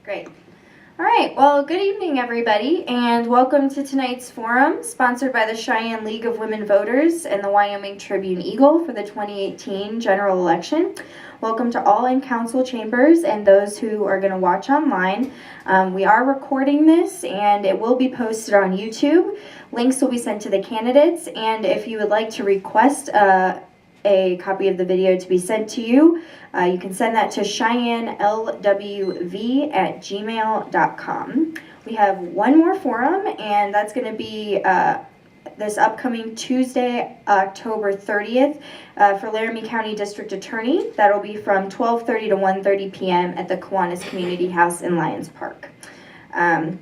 Great. All right, well, good evening, everybody, and welcome to tonight's forum, sponsored by the Cheyenne League of Women Voters and the Wyoming Tribune Eagle for the 2018 general election. Welcome to all in council chambers and those who are going to watch online. We are recording this, and it will be posted on YouTube. Links will be sent to the candidates, and if you would like to request a copy of the video to be sent to you, you can send that to Cheyenne LWV at gmail.com. We have one more forum, and that's going to be this upcoming Tuesday, October 30th, for Laramie County District Attorney. That'll be from 12:30 to 1:30 p.m. at the Kiwanis Community House in Lions Park. And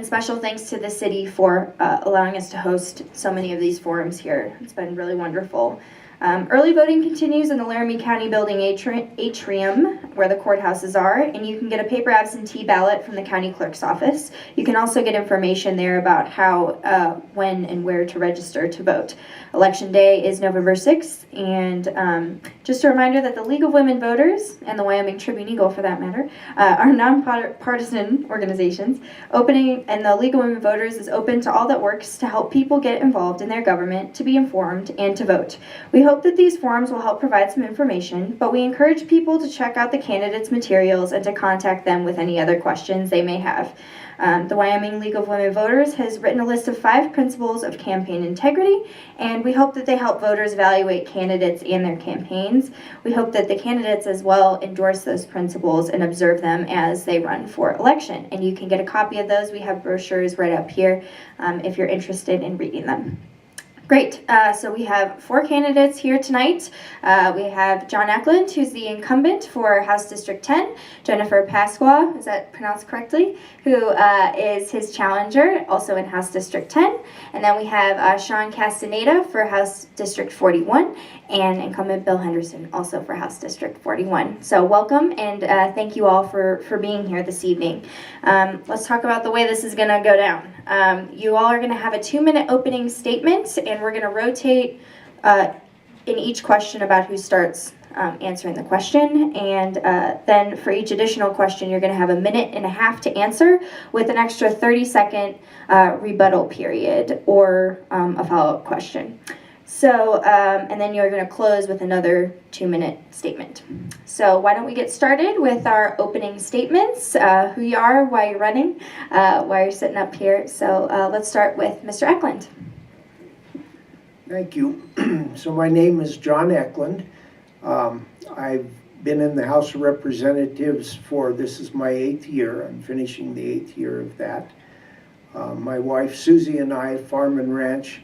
special thanks to the city for allowing us to host so many of these forums here. It's been really wonderful. Early voting continues in the Laramie County Building atrium where the courthouses are, and you can get a paper absentee ballot from the county clerk's office. You can also get information there about how, when, and where to register to vote. Election day is November 6th, and just a reminder that the League of Women Voters, and the Wyoming Tribune Eagle for that matter, are nonpartisan organizations. And the League of Women Voters is open to all that works to help people get involved in their government, to be informed, and to vote. We hope that these forums will help provide some information, but we encourage people to check out the candidates' materials and to contact them with any other questions they may have. The Wyoming League of Women Voters has written a list of 5 principles of campaign integrity, and we hope that they help voters evaluate candidates and their campaigns. We hope that the candidates as well endorse those principles and observe them as they run for election. And you can get a copy of those. We have brochures right up here if you're interested in reading them. Great. So we have 4 candidates here tonight. We have John Eklund, who's the incumbent for House District 10, Jennifer Pasqua, is that pronounced correctly, who is his challenger, also in House District 10. And then we have Sean Castaneda for House District 41, and incumbent Bill Henderson, also for House District 41. So welcome, and thank you all for being here this evening. Let's talk about the way this is going to go down. You all are going to have a 2-minute opening statement, and we're going to rotate in each question about who starts answering the question, and then for each additional question you're going to have 1.5 minutes to answer with an extra 30-second rebuttal period or a follow-up question. So, and then you're going to close with another 2-minute statement. So why don't we get started with our opening statements, who you are, why you're running, why you're sitting up here. So let's start with Mr. Eklund. Thank you. So my name is John Eklund. I've been in the House of Representatives this is my 8th year. I'm finishing the 8th year of that. My wife Susie and I farm and ranch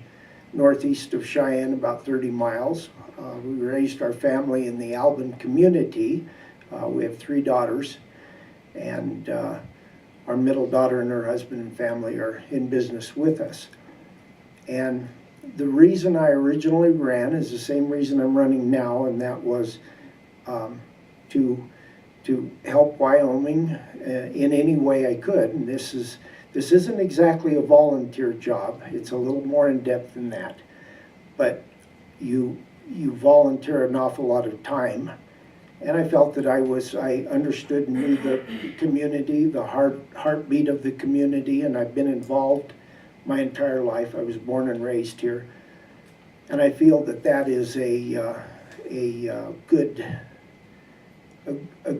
northeast of Cheyenne, about 30 miles. We raised our family in the Alban community. We have 3 daughters, and our middle daughter and her husband and family are in business with us. And the reason I originally ran is the same reason I'm running now, and that was to help Wyoming in any way I could. And this isn't exactly a volunteer job. It's a little more in depth than that. But you volunteer an awful lot of time. And I felt that I understood and knew the community, the heartbeat of the community, and I've been involved my entire life. I was born and raised here. And I feel that is a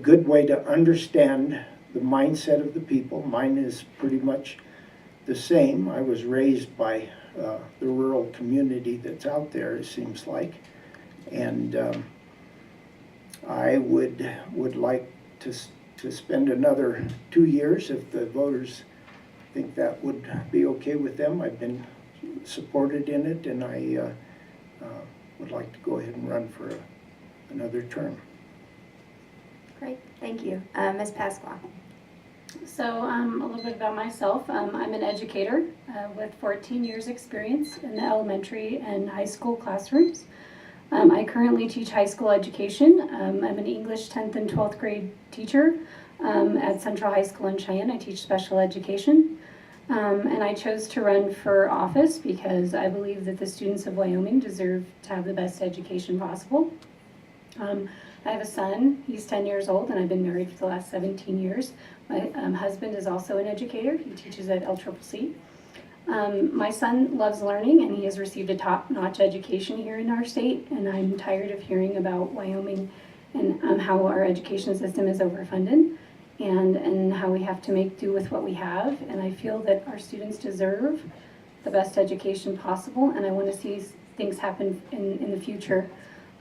good way to understand the mindset of the people. Mine is pretty much the same. I was raised by the rural community that's out there, it seems like. And I would like to spend another 2 years if the voters think that would be okay with them. I've been supported in it, and I would like to go ahead and run for another term. Great, thank you. Ms. Pasqua. So a little bit about myself. I'm an educator with 14 years experience in the elementary and high school classrooms. I currently teach high school education. I'm an English 10th and 12th grade teacher at Central High School in Cheyenne. I teach special education. And I chose to run for office because I believe that the students of Wyoming deserve to have the best education possible. I have a son, he's 10 years old, and I've been married for the last 17 years. My husband is also an educator. He teaches at LWV. My son loves learning, and he has received a top-notch education here in our state, and I'm tired of hearing about Wyoming and how our education system is overfunded and how we have to make do with what we have. And I feel that our students deserve the best education possible, and I want to see things happen in the future.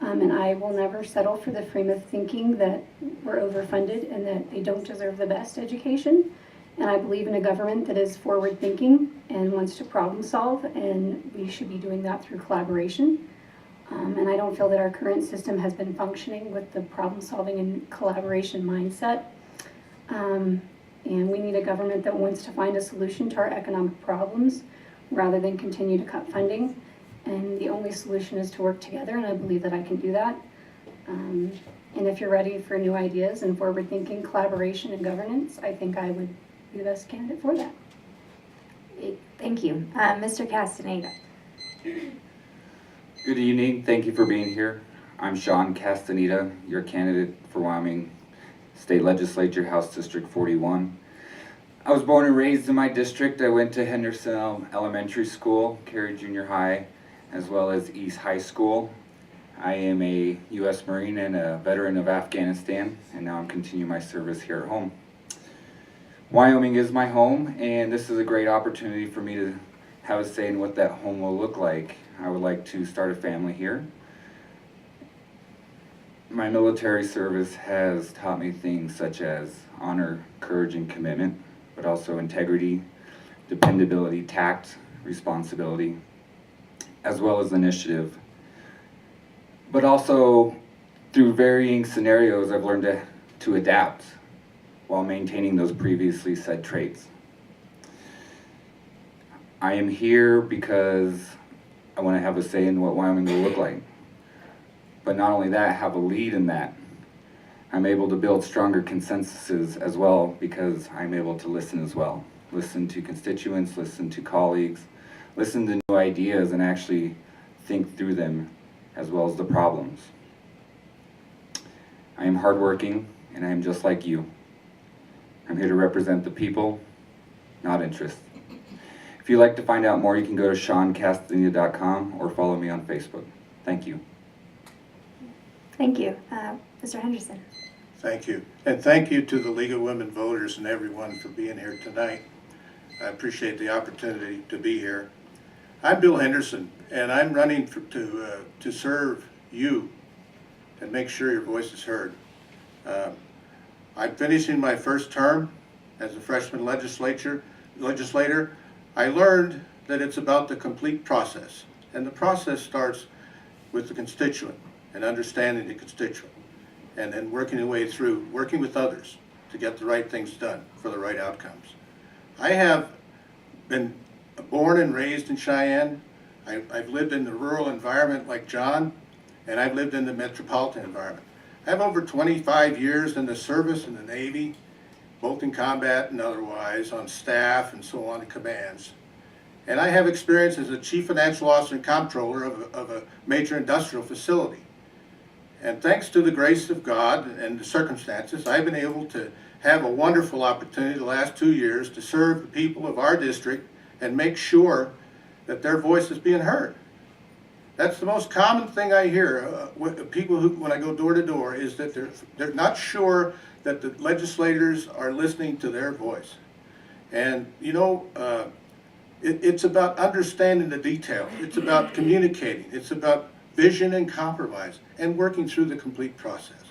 And I will never settle for the frame of thinking that we're overfunded and that they don't deserve the best education. And I believe in a government that is forward thinking and wants to problem solve, and we should be doing that through collaboration. And I don't feel that our current system has been functioning with the problem solving and collaboration mindset. And we need a government that wants to find a solution to our economic problems rather than continue to cut funding. And the only solution is to work together, and I believe that I can do that. And if you're ready for new ideas and forward thinking, collaboration, and governance, I think I would be the best candidate for that. Thank you. Mr. Castaneda. Good evening. Thank you for being here. I'm Sean Castaneda, your candidate for Wyoming State Legislature, House District 41. I was born and raised in my district. I went to Henderson Elementary School, Cary Junior High, as well as East High School. I am a U.S. Marine and a veteran of Afghanistan, and now I'm continuing my service here at home. Wyoming is my home, and this is a great opportunity for me to have a say in what that home will look like. I would like to start a family here. My military service has taught me things such as honor, courage, and commitment, but also integrity, dependability, tact, responsibility, as well as initiative. But also, through varying scenarios, I've learned to adapt while maintaining those previously said traits. I am here because I want to have a say in what Wyoming will look like. But not only that, have a lead in that. I'm able to build stronger consensuses as well because I'm able to listen as well. Listen to constituents, listen to colleagues, listen to new ideas, and actually think through them as well as the problems. I am hardworking, and I am just like you. I'm here to represent the people, not interests. If you'd like to find out more, you can go to SeanCastaneda.com or follow me on Facebook. Thank you. Thank you. Mr. Henderson. Thank you. And thank you to the League of Women Voters and everyone for being here tonight. I appreciate the opportunity to be here. I'm Bill Henderson, and I'm running to serve you and make sure your voice is heard. I'm finishing my first term as a freshman legislator. I learned that it's about the complete process, and the process starts with the constituent and understanding the constituent, and then working your way through, working with others to get the right things done for the right outcomes. I have been born and raised in Cheyenne. I've lived in the rural environment like John, and I've lived in the metropolitan environment. I have over 25 years in the service in the Navy, both in combat and otherwise, on staff and so on in commands. And I have experience as a chief financial officer and comptroller of a major industrial facility. And thanks to the grace of God and the circumstances, I've been able to have a wonderful opportunity the last 2 years to serve the people of our district and make sure that their voice is being heard. That's the most common thing I hear with people when I go door to door, is that they're not sure that the legislators are listening to their voice. And you know, it's about understanding the detail. It's about communicating. It's about vision and compromise and working through the complete process.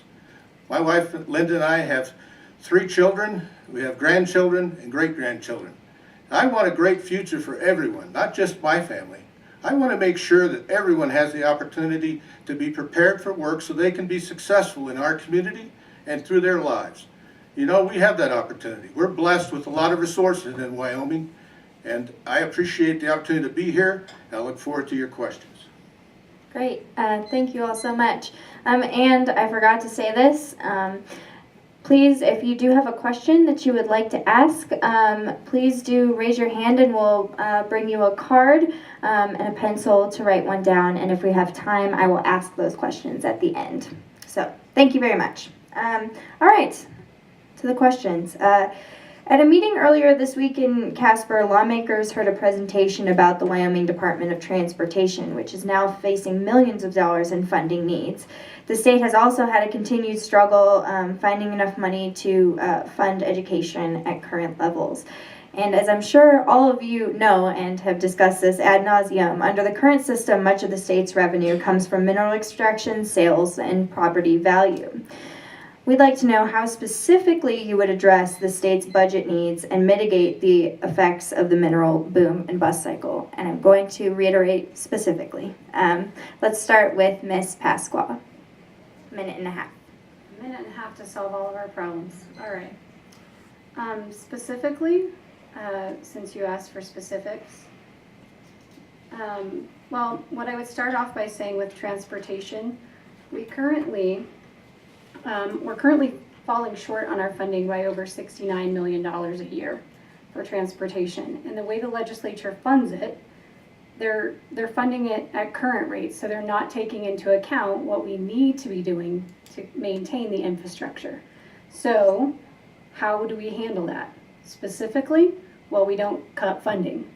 My wife Linda and I have 3 children. We have grandchildren and great-grandchildren. I want a great future for everyone, not just my family. I want to make sure that everyone has the opportunity to be prepared for work so they can be successful in our community and through their lives. You know, we have that opportunity. We're blessed with a lot of resources in Wyoming, and I appreciate the opportunity to be here. I look forward to your questions. Great. Thank you all so much. And I forgot to say this. Please, if you do have a question that you would like to ask, please do raise your hand and we'll bring you a card and a pencil to write one down. And if we have time, I will ask those questions at the end. So Thank you very much. All right, to the questions. At a meeting earlier this week in Casper, lawmakers heard a presentation about the Wyoming Department of Transportation, which is now facing millions of dollars in funding needs. The state has also had a continued struggle finding enough money to fund education at current levels. And as I'm sure all of you know and have discussed this ad nauseum, under the current system, much of the state's revenue comes from mineral extraction, sales, and property value. We'd like to know how specifically you would address the state's budget needs and mitigate the effects of the mineral boom and bust cycle. And I'm going to reiterate specifically. Let's start with Ms. Pasqua. Minute and a half. A minute and a half to solve all of our problems. All right. Specifically, since you asked for specifics, well, what I would start off by saying with transportation, we're currently falling short on our funding by over $69 million a year for transportation. And the way the legislature funds it, they're funding it at current rates, so they're not taking into account what we need to be doing to maintain the infrastructure. So how do we handle that? Specifically, well, we don't cut funding.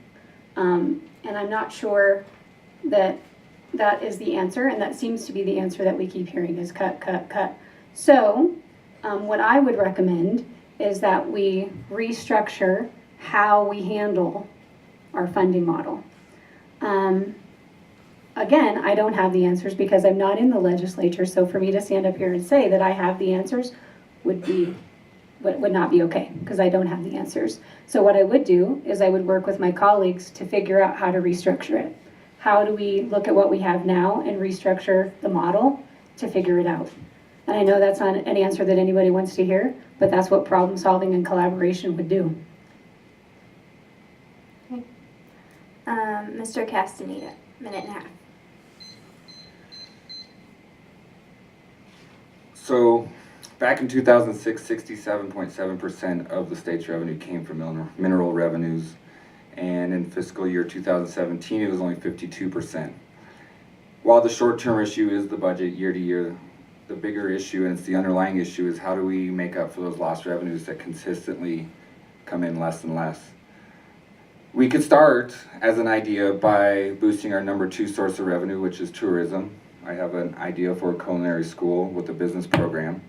And I'm not sure that that is the answer, and that seems to be the answer that we keep hearing is cut, cut, cut. So what I would recommend is that we restructure how we handle our funding model. Again, I don't have the answers because I'm not in the legislature, so for me to stand up here and say that I have the answers would not be okay, because I don't have the answers. So what I would do is I would work with my colleagues to figure out how to restructure it. How do we look at what we have now and restructure the model to figure it out? And I know that's not an answer that anybody wants to hear, but that's what problem solving and collaboration would do. Okay. Mr. Castaneda, minute and a half. So back in 2006, 67.7% of the state's revenue came from mineral revenues. And in fiscal year 2017, it was only 52%. While the short-term issue is the budget year to year, the bigger issue, and it's the underlying issue, is how do we make up for those lost revenues that consistently come in less and less. We could start as an idea by boosting our number 2 source of revenue, which is tourism. I have an idea for a culinary school with a business program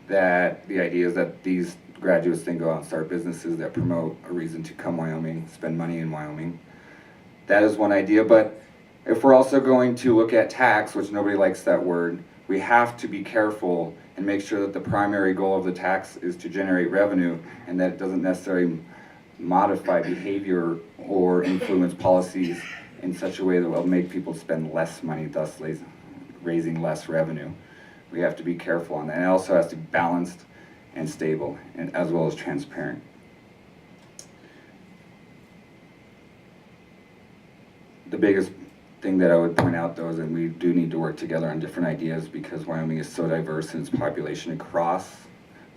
that the idea is that these graduates then go out and start businesses that promote a reason to come Wyoming, spend money in Wyoming. That is one idea, but if we're also going to look at tax, which nobody likes that word, we have to be careful and make sure that the primary goal of the tax is to generate revenue and that it doesn't necessarily modify behavior or influence policies in such a way that will make people spend less money, thus raising less revenue. We have to be careful on that. And it also has to be balanced and stable, and as well as transparent. The biggest thing that I would point out, though, is that we do need to work together on different ideas, because Wyoming is so diverse in its population across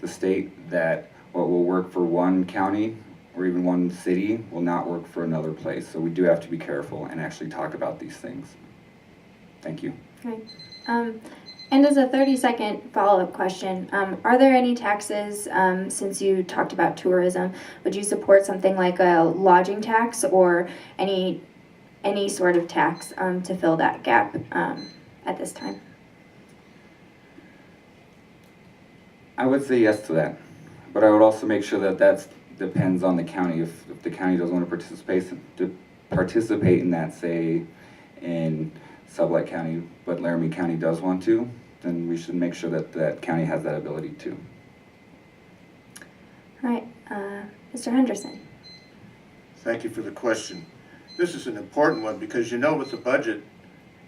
the state that what will work for one county or even one city will not work for another place. So we do have to be careful and actually talk about these things. Thank you. Okay. And as a 30-second follow-up question, are there any taxes, since you talked about tourism, would you support something like a lodging tax or any sort of tax to fill that gap at this time? I would say yes to that, but I would also make sure that that depends on the county. If the county doesn't want to participate in that, say in Sublette County, but Laramie County does want to, then we should make sure that that county has that ability too. All right, Mr. Henderson. Thank you for the question. This is an important one because with the budget,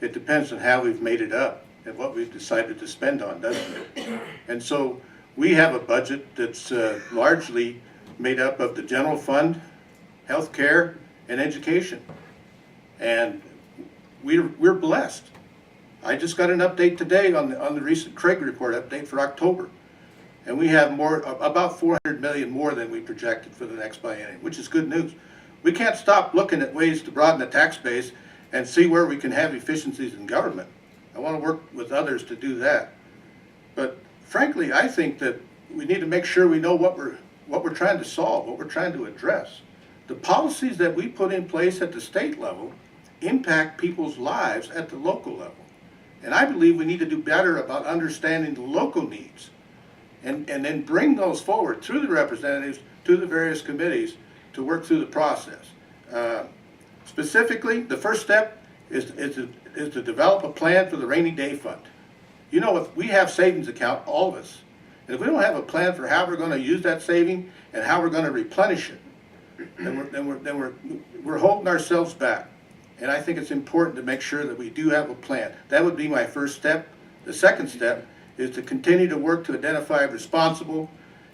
it depends on how we've made it up and what we've decided to spend on, doesn't it? And so we have a budget that's largely made up of the general fund, healthcare, and education. And we're blessed. I just got an update today on the recent Craig report update for October. And we have about $400 million more than we projected for the next biennium, which is good news. We can't stop looking at ways to broaden the tax base and see where we can have efficiencies in government. I want to work with others to do that. But frankly, I think that we need to make sure we know what we're trying to solve, what we're trying to address. The policies that we put in place at the state level impact people's lives at the local level. And I believe we need to do better about understanding the local needs and then bring those forward through the representatives to the various committees to work through the process. Specifically, the first step is to develop a plan for the rainy day fund. You know, if we have savings account, all of us, and if we don't have a plan for how we're going to use that saving and how we're going to replenish it, then we're holding ourselves back. And I think it's important to make sure that we do have a plan. That would be my first step. The second step is to continue to work to identify responsible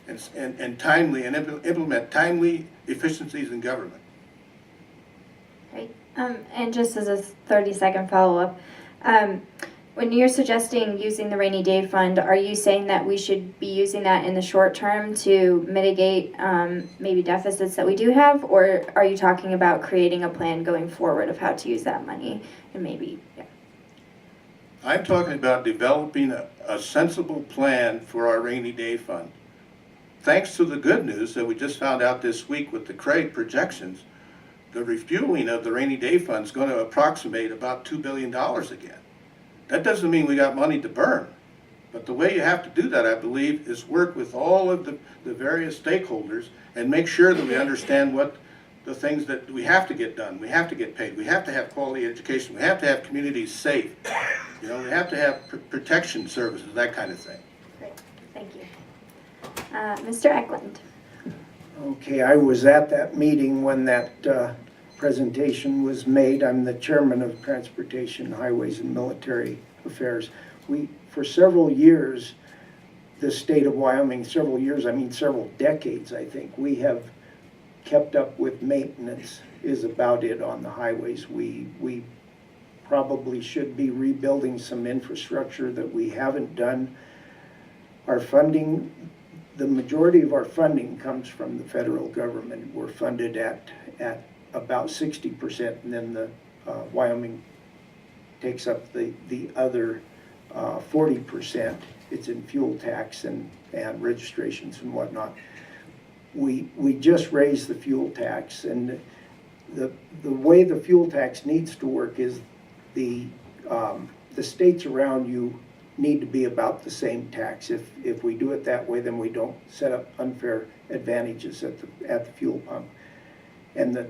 and timely and implement timely efficiencies in government. Great. And just as a 30-second follow-up, when you're suggesting using the rainy day fund, are you saying that we should be using that in the short term to mitigate maybe deficits that we do have, or are you talking about creating a plan going forward of how to use that money and maybe, yeah. I'm talking about developing a sensible plan for our rainy day fund. Thanks to the good news that we just found out this week with the Craig projections, the refueling of the rainy day fund is going to approximate about $2 billion again. That doesn't mean we got money to burn, but the way you have to do that, I believe, is work with all of the various stakeholders and make sure that we understand what the things that we have to get done. We have to get paid. We have to have quality education. We have to have communities safe. You know, we have to have protection services, that kind of thing. Great, thank you. Mr. Eklund. Okay, I was at that meeting when that presentation was made. I'm the chairman of Transportation, Highways, and Military Affairs. For several years, the state of Wyoming, several decades, I think, we have kept up with maintenance is about it on the highways. We probably should be rebuilding some infrastructure that we haven't done. Our funding, the majority of our funding comes from the federal government. We're funded at about 60%, and then the Wyoming takes up the other 40%. It's in fuel tax and registrations and whatnot. We just raised the fuel tax, and the way the fuel tax needs to work is the states around you need to be about the same tax. If we do it that way, then we don't set up unfair advantages at the fuel pump, and the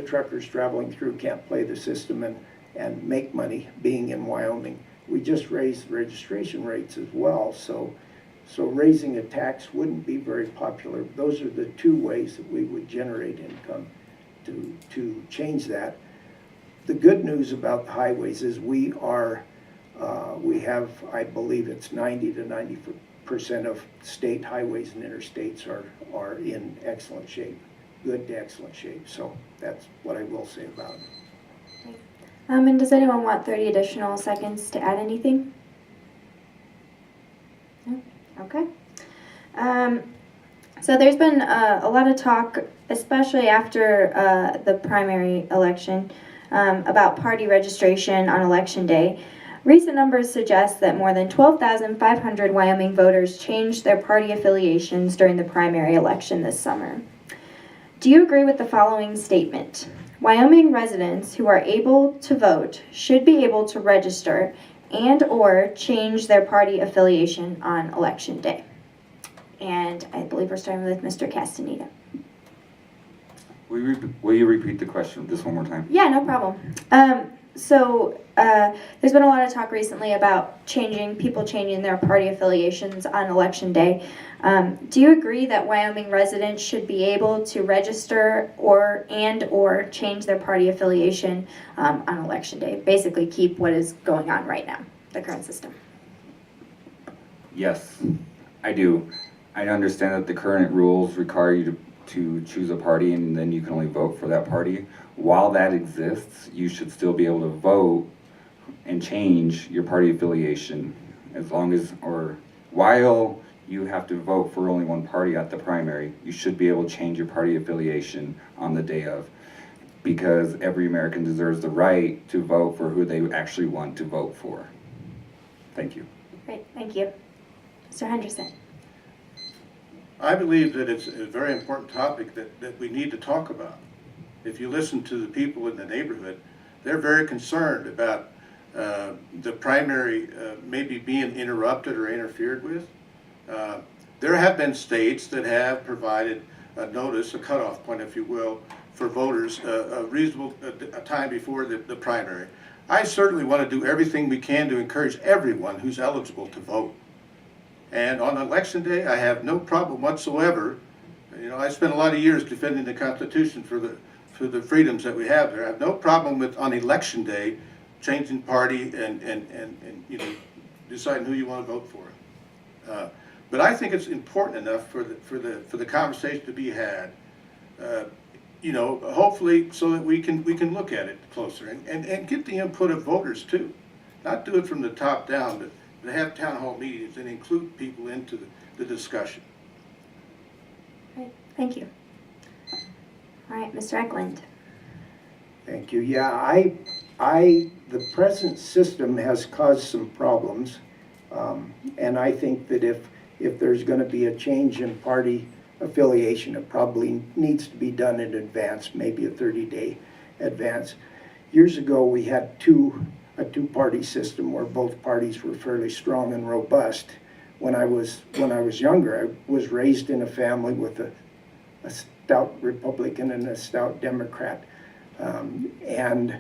truckers traveling through can't play the system and make money being in Wyoming. We just raised the registration rates as well, so raising a tax wouldn't be very popular. Those are the two ways that we would generate income to change that. The good news about the highways is we have, I believe it's 90 to 90% of state highways and interstates are in excellent shape, good to excellent shape. So that's what I will say about it. And does anyone want 30 additional seconds to add anything? No? Okay. So there's been a lot of talk, especially after the primary election, about party registration on election day. Recent numbers suggest that more than 12,500 Wyoming voters changed their party affiliations during the primary election this summer. Do you agree with the following statement? Wyoming residents who are able to vote should be able to register and/or change their party affiliation on election day. And I believe we're starting with Mr. Castaneda. Will you repeat the question just one more time? Yeah, no problem. There's been a lot of talk recently about people changing their party affiliations on election day. Do you agree that Wyoming residents should be able to register or change their party affiliation on election day? Basically keep what is going on right now, the current system. Yes, I do. I understand that the current rules require you to choose a party and then you can only vote for that party. While that exists, you should still be able to vote and change your party affiliation while you have to vote for only one party at the primary, you should be able to change your party affiliation on the day of, because every American deserves the right to vote for who they actually want to vote for. Thank you. Great, thank you. Mr. Henderson. I believe that it's a very important topic that we need to talk about. If you listen to the people in the neighborhood, they're very concerned about the primary maybe being interrupted or interfered with. There have been states that have provided a notice, a cutoff point, if you will, for voters a reasonable time before the primary. I certainly want to do everything we can to encourage everyone who's eligible to vote. And on election day, I have no problem whatsoever. You know, I spent a lot of years defending the Constitution for the freedoms that we have there. I have no problem with, on election day, changing party and you know, deciding who you want to vote for. But I think it's important enough for the conversation to be had. You know, hopefully so that we can look at it closer and get the input of voters too. Not do it from the top down, but to have town hall meetings and include people into the discussion. Great, thank you. All right, Mr. Eklund. Thank you. Yeah, the present system has caused some problems, and I think that if there's going to be a change in party affiliation, it probably needs to be done in advance, maybe a 30-day advance. Years ago, we had a two-party system where both parties were fairly strong and robust. When I was younger, I was raised in a family with a stout Republican and a stout Democrat, and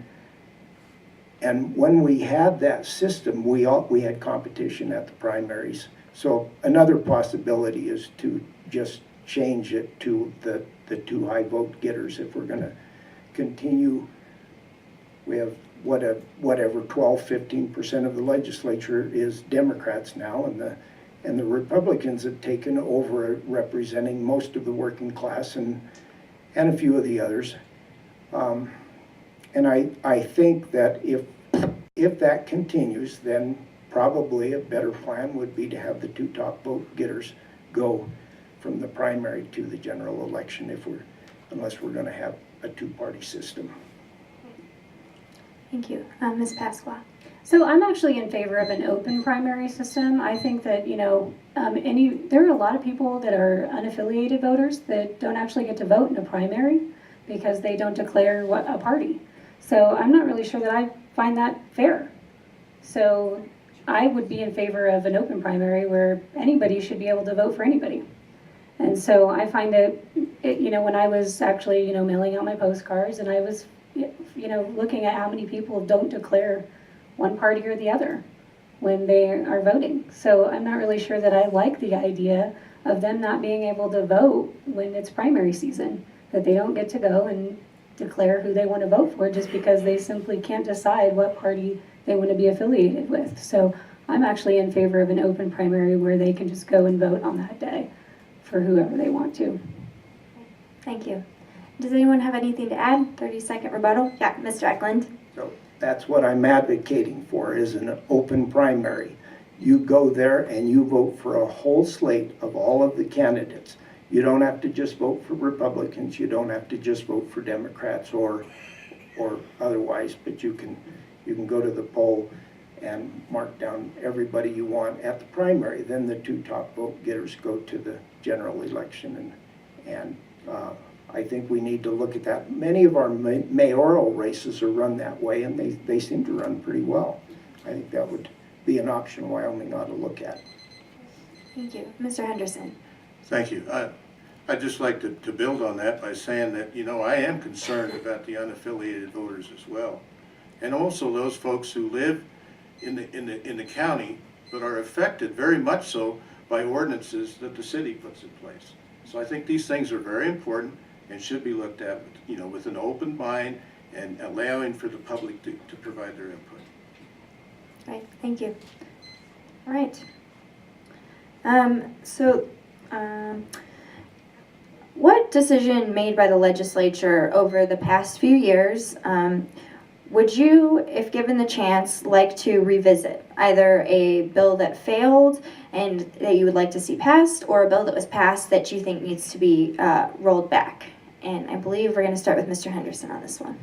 when we had that system, we had competition at the primaries. So another possibility is to just change it to the two high vote getters. If we're going to continue, we have whatever 12-15% of the legislature is Democrats now, and the Republicans have taken over representing most of the working class and a few of the others. And I think that if that continues, then probably a better plan would be to have the two top vote getters go from the primary to the general election unless we're going to have a two-party system. Thank you. Ms. Pasqua. So I'm actually in favor of an open primary system. I think that, you know, there are a lot of people that are unaffiliated voters that don't actually get to vote in a primary because they don't declare what a party. So I'm not really sure that I find that fair. So I would be in favor of an open primary where anybody should be able to vote for anybody. And so I find it, you know, when I was actually, you know, mailing out my postcards and I was, you know, looking at how many people don't declare one party or the other when they are voting. So I'm not really sure that I like the idea of them not being able to vote when it's primary season, that they don't get to go and declare who they want to vote for just because they simply can't decide what party they want to be affiliated with. So I'm actually in favor of an open primary where they can just go and vote on that day for whoever they want to. Thank you. Does anyone have anything to add? 30-second rebuttal? Yeah, Mr. Eklund. So that's what I'm advocating for, is an open primary. You go there and you vote for a whole slate of all of the candidates. You don't have to just vote for Republicans. You don't have to just vote for Democrats or otherwise, but you can go to the poll and mark down everybody you want at the primary. Then the two top vote getters go to the general election, and I think we need to look at that. Many of our mayoral races are run that way, and they seem to run pretty well. I think that would be an option Wyoming ought to look at. Thank you. Mr. Henderson. Thank you. I'd just like to build on that by saying that, you know, I am concerned about the unaffiliated voters as well. And also those folks who live in the county but are affected very much so by ordinances that the city puts in place. So I think these things are very important and should be looked at, you know, with an open mind and allowing for the public to provide their input. All right, thank you. All right. What decision made by the legislature over the past few years would you, if given the chance, like to revisit? Either a bill that failed and that you would like to see passed, or a bill that was passed that you think needs to be rolled back? And I believe we're going to start with Mr. Henderson on this one.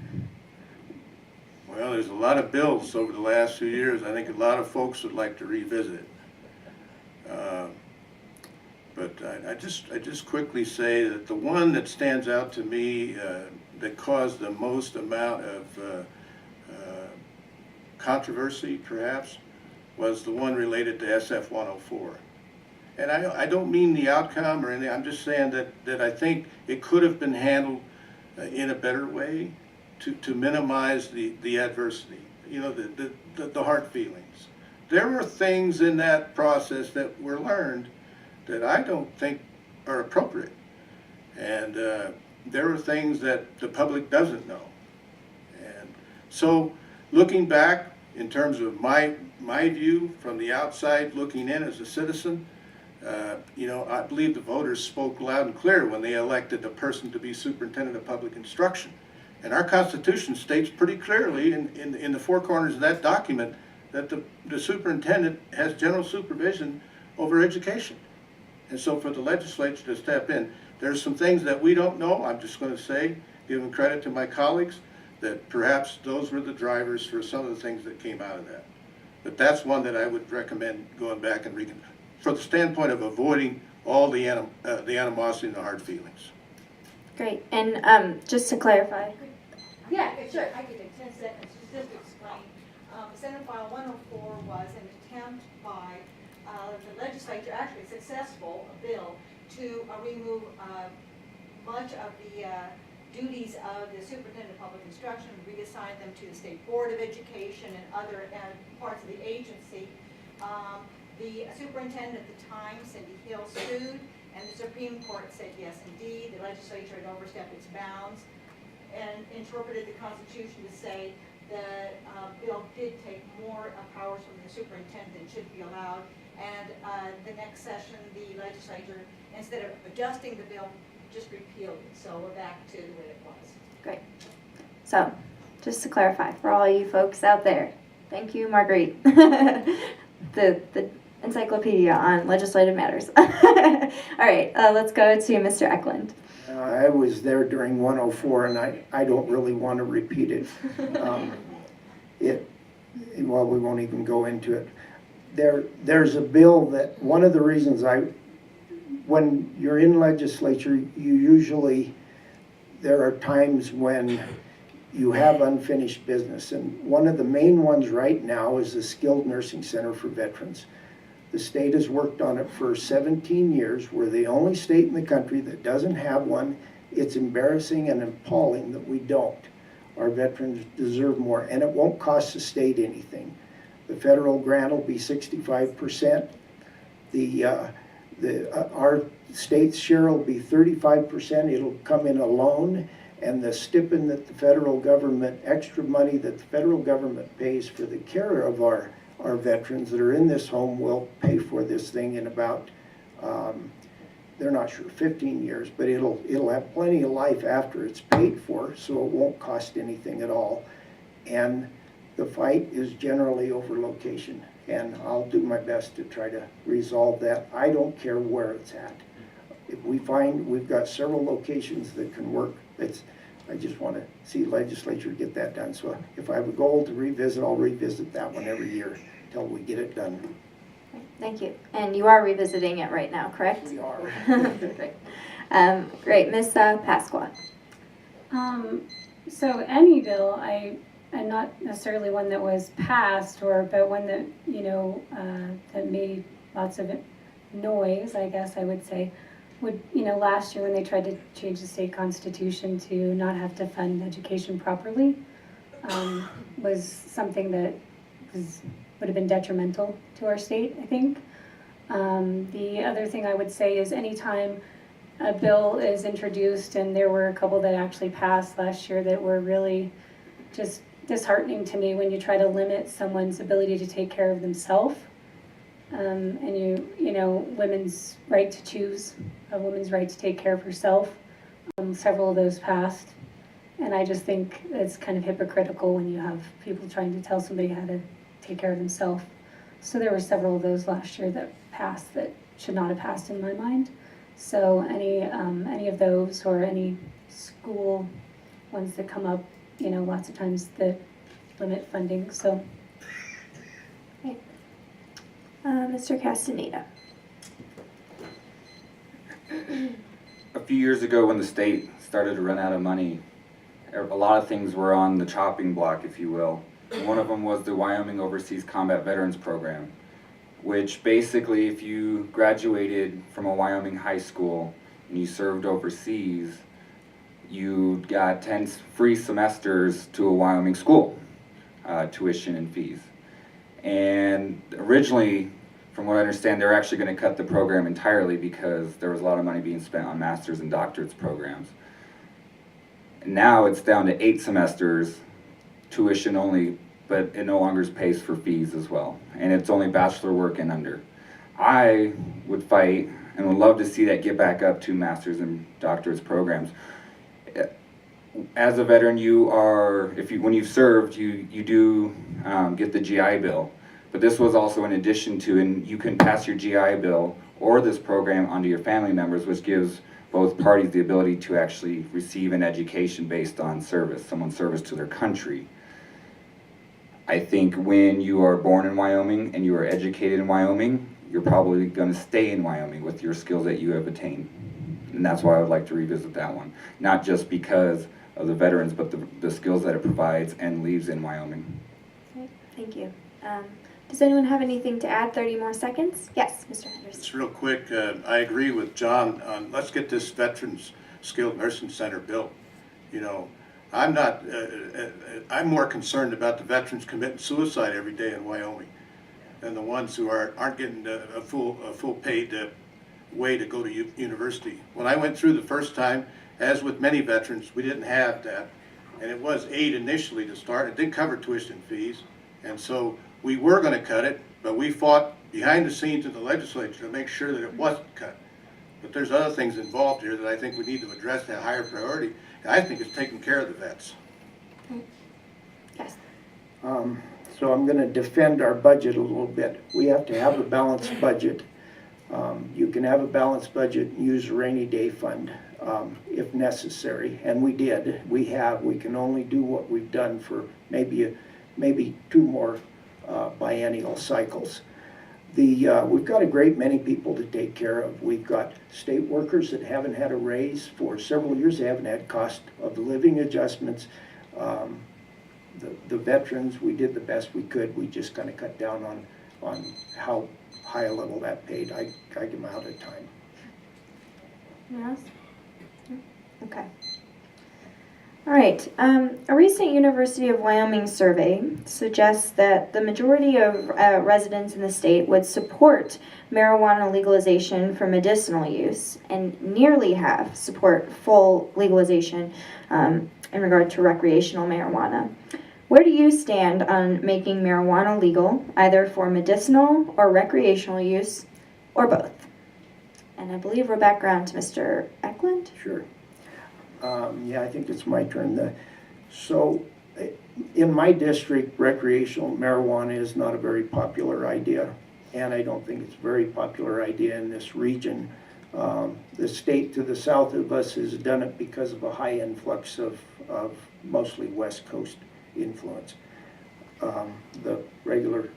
Well, there's a lot of bills over the last few years I think a lot of folks would like to revisit. But I just quickly say that the one that stands out to me that caused the most amount of controversy, perhaps, was the one related to SF 104. And I don't mean the outcome or anything, I'm just saying that I think it could have been handled in a better way to minimize the adversity, you know, the hard feelings. There were things in that process that were learned that I don't think are appropriate. And there are things that the public doesn't know. And so looking back in terms of my view from the outside looking in as a citizen, you know, I believe the voters spoke loud and clear when they elected the person to be superintendent of public instruction. And our Constitution states pretty clearly in the four corners of that document that the superintendent has general supervision over education. And so for the legislature to step in, there's some things that we don't know. I'm just going to say, giving credit to my colleagues, that perhaps those were the drivers for some of the things that came out of that. But that's one that I would recommend going back and reading, from the standpoint of avoiding all the animosity and the hard feelings. Great. And just to clarify. Yeah, sure. I could take 10 seconds just to explain. Senate File 104 was an attempt by the legislature, actually a successful bill, to remove much of the duties of the superintendent of public instruction, reassign them to the State Board of Education and other parts of the agency. The superintendent at the time, Cindy Hill, sued, and the Supreme Court said yes, indeed, the legislature had overstepped its bounds and interpreted the Constitution to say the bill did take more powers from the superintendent than should be allowed. And the next session, the legislature, instead of adjusting the bill, just repealed it. So we're back to the way it was. Great. So, just to clarify for all you folks out there, thank you, Marguerite, the encyclopedia on legislative matters. All right, let's go to Mr. Eklund. I was there during 104, and I don't really want to repeat it. Well, we won't even go into it. There's a bill that, one of the reasons when you're in legislature, there are times when you have unfinished business. And one of the main ones right now is the Skilled Nursing Center for Veterans. The state has worked on it for 17 years. We're the only state in the country that doesn't have one. It's embarrassing and appalling that we don't. Our veterans deserve more, and it won't cost the state anything. The federal grant will be 65%. Our state's share will be 35%. It'll come in a loan, and the stipend that the federal government, extra money that the federal government pays for the care of our veterans that are in this home will pay for this thing in about, they're not sure, 15 years, but it'll have plenty of life after it's paid for, so it won't cost anything at all. And the fight is generally over location, and I'll do my best to try to resolve that. I don't care where it's at. If we find we've got several locations that can work, I just want to see legislature get that done. So if I have a goal to revisit, I'll revisit that one every year until we get it done. Thank you. And you are revisiting it right now, correct? We are. Great. Great. Ms. Pasqua. So any bill, and not necessarily one that was passed, but one that, that made lots of noise, I guess I would say, last year when they tried to change the state constitution to not have to fund education properly, was something that would have been detrimental to our state, I think. The other thing I would say is anytime a bill is introduced, and there were a couple that actually passed last year that were really just disheartening to me when you try to limit someone's ability to take care of themselves, and women's right to choose, a woman's right to take care of herself. Several of those passed, and I just think it's kind of hypocritical when you have people trying to tell somebody how to take care of themselves. So there were several of those last year that passed that should not have passed in my mind. So any of those, or any school ones that come up, lots of times that limit funding. So, Mr. Castaneda. few years ago when the state started to run out of money, a lot of things were on the chopping block, if you will. And one of them was the Wyoming Overseas Combat Veterans Program, which basically if you graduated from a Wyoming high school and you served overseas, you got 10 free semesters to a Wyoming school, tuition and fees. And originally, from what I understand, they're actually going to cut the program entirely because there was a lot of money being spent on master's and doctorate's programs. Now it's down to 8 semesters, tuition only, but it no longer pays for fees as well. And it's only bachelor work and under. I would fight and would love to see that get back up to master's and doctorate's programs. As a veteran, when you've served, you do get the GI Bill. But this was also in addition to, and you can pass your GI Bill or this program onto your family members, which gives both parties the ability to actually receive an education based on service, someone's service to their country. I think when you are born in Wyoming and you are educated in Wyoming, you're probably going to stay in Wyoming with your skills that you have attained. And that's why I would like to revisit that one. Not just because of the veterans, but the skills that it provides and leaves in Wyoming. Okay, thank you. Does anyone have anything to add? 30 more seconds? Yes, Mr. Henderson. Just real quick, I agree with John on let's get this Veterans Skilled Nursing Center built. You know, I'm I'm more concerned about the veterans committing suicide every day in Wyoming than the ones who aren't getting a full paid way to go to university. When I went through the first time, as with many veterans, we didn't have that, and it was aid initially to start. It didn't cover tuition fees, and so we were going to cut it, but we fought behind the scenes in the legislature to make sure that it wasn't cut. But there's other things involved here that I think we need to address at a higher priority, and I think it's taking care of the vets. Yes. So I'm going to defend our budget a little bit. We have to have a balanced budget. You can have a balanced budget and use a rainy day fund if necessary, and we did. We can only do what we've done for maybe 2 more biennial cycles. We've got a great many people to take care of. We've got state workers that haven't had a raise for several years. They haven't had cost of living adjustments. The veterans, we did the best we could. We just kind of cut down on how high a level that paid. I give them out of time. Yes? Okay. All right. A recent University of Wyoming survey suggests that the majority of residents in the state would support marijuana legalization for medicinal use, and nearly half support full legalization in regard to recreational marijuana. Where do you stand on making marijuana legal, either for medicinal or recreational use, or both? And I believe we're back around to Mr. Eklund. Sure. Yeah, I think it's my turn. So in my district, recreational marijuana is not a very popular idea, and I don't think it's a very popular idea in this region. The state to the south of us has done it because of a high influx of mostly West Coast influence. The regular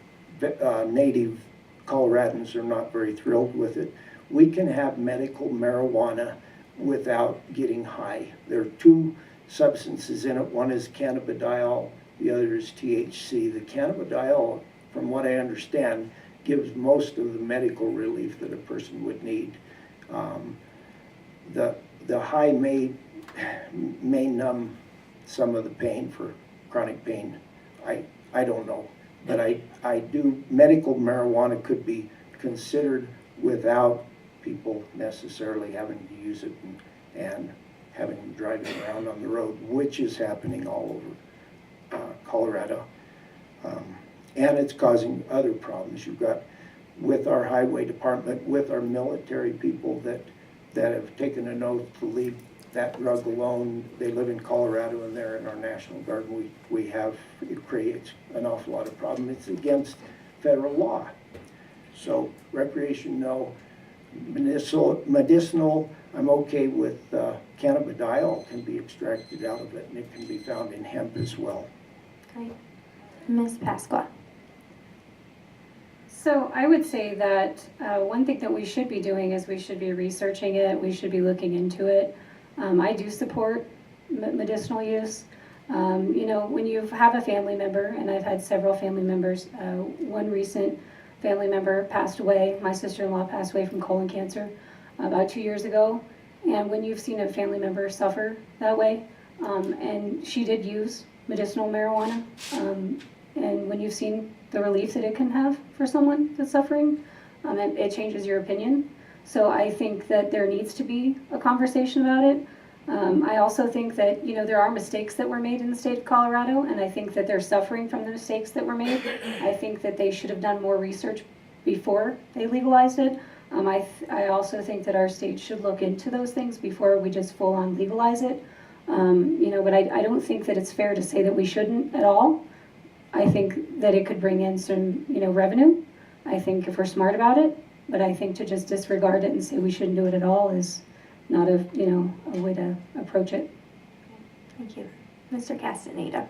native Coloradans are not very thrilled with it. We can have medical marijuana without getting high. There are 2 substances in it. One is cannabidiol, the other is THC. The cannabidiol, from what I understand, gives most of the medical relief that a person would need. The high may numb some of the pain for chronic pain. I don't know, but I do. Medical marijuana could be considered without people necessarily having to use it and having them driving around on the road, which is happening all over Colorado. And it's causing other problems. You've got, with our highway department, with our military people that have taken an oath to leave that drug alone. They live in Colorado and they're in our National Guard. It creates an awful lot of problems. It's against federal law. So recreation, no. Medicinal, I'm okay with. Cannabidiol can be extracted out of it, and it can be found in hemp as well. Okay. Ms. Pasqua. So I would say that one thing that we should be doing is we should be researching it, we should be looking into it. I do support medicinal use. You know, when you have a family member, and I've had several family members, one recent family member passed away, my sister-in-law passed away from colon cancer about 2 years ago. And when you've seen a family member suffer that way, and she did use medicinal marijuana, and when you've seen the relief that it can have for someone that's suffering, it changes your opinion. So I think that there needs to be a conversation about it. I also think that, you know, there are mistakes that were made in the state of Colorado, and I think that they're suffering from the mistakes that were made. I think that they should have done more research before they legalized it. I also think that our state should look into those things before we just full on legalize it. You know, but I don't think that it's fair to say that we shouldn't at all. I think that it could bring in some, you know, revenue. I think if we're smart about it, but I think to just disregard it and say we shouldn't do it at all is not a, you know, a way to approach it. Thank you. Mr. Castaneda.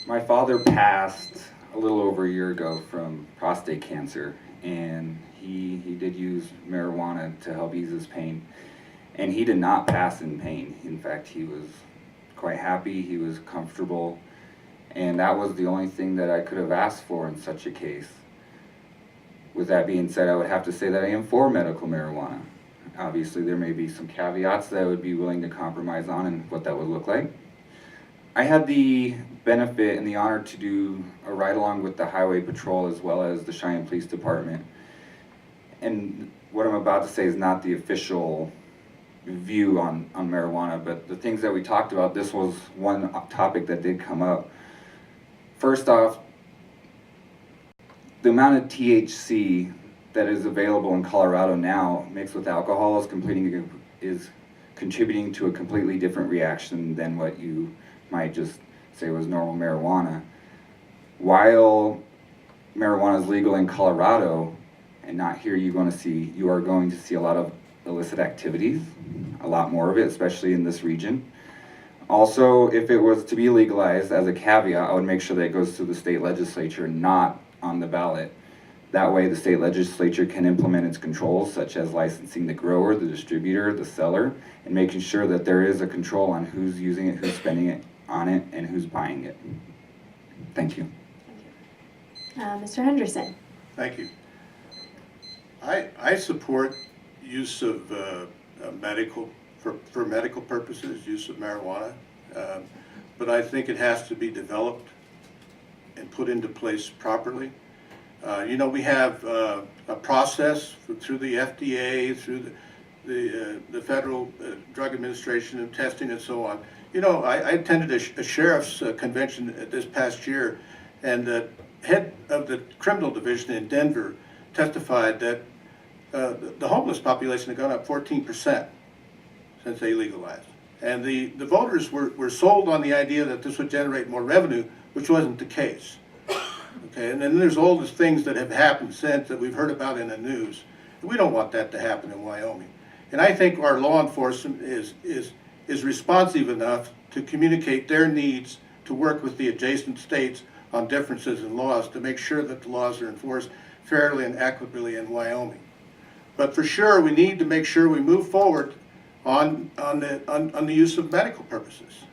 My father passed a little over a year ago from prostate cancer, and he did use marijuana to help ease his pain. And he did not pass in pain. In fact, he was quite happy, he was comfortable, and that was the only thing that I could have asked for in such a case. With that being said, I would have to say that I am for medical marijuana. Obviously, there may be some caveats that I would be willing to compromise on and what that would look like. I had the benefit and the honor to do a ride-along with the Highway Patrol as well as the Cheyenne Police Department. And what I'm about to say is not the official view on marijuana, but the things that we talked about, this was one topic that did come up. First off, the amount of THC that is available in Colorado now mixed with alcohol is contributing to a completely different reaction than what you might just say was normal marijuana. While marijuana is legal in Colorado and not here, you are going to see a lot of illicit activities, a lot more of it, especially in this region. Also, if it was to be legalized, as a caveat, I would make sure that it goes through the state legislature, not on the ballot. That way the state legislature can implement its controls, such as licensing the grower, the distributor, the seller, and making sure that there is a control on who's using it, who's spending it on it, and who's buying it. Thank you. Mr. Henderson. Thank you. I support use of medical, for medical purposes, use of marijuana, but I think it has to be developed and put into place properly. You know, we have a process through the FDA, through the Federal Drug Administration and testing and so on. You know, I attended a sheriff's convention this past year, and the head of the criminal division in Denver testified that the homeless population had gone up 14% since they legalized. And the voters were sold on the idea that this would generate more revenue, which wasn't the case. Okay, and then there's all these things that have happened since that we've heard about in the news. We don't want that to happen in Wyoming. And I think our law enforcement is responsive enough to communicate their needs to work with the adjacent states on differences in laws to make sure that the laws are enforced fairly and equitably in Wyoming. But for sure, we need to make sure we move forward on the use of medical purposes.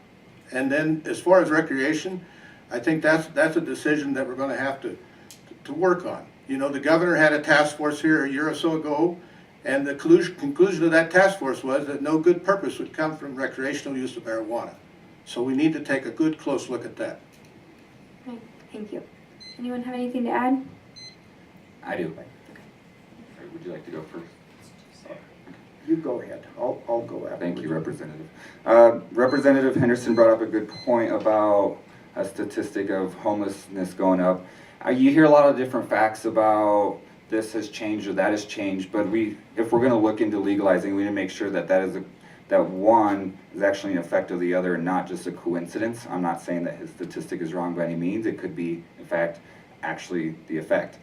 And then as far as recreation, I think that's a decision that we're going to have to work on. You know, the governor had a task force here a year or so ago, and the conclusion of that task force was that no good purpose would come from recreational use of marijuana. So we need to take a good, close look at that. Right. Thank you. Anyone have anything to add? I do. Would you like to go first? You go ahead. I'll go after. Thank you, Representative. Representative Henderson brought up a good point about a statistic of homelessness going up. You hear a lot of different facts about this has changed or that has changed, but if we're going to look into legalizing, we need to make sure that that one is actually an effect of the other and not just a coincidence. I'm not saying that his statistic is wrong by any means. It could be, in fact, actually the effect.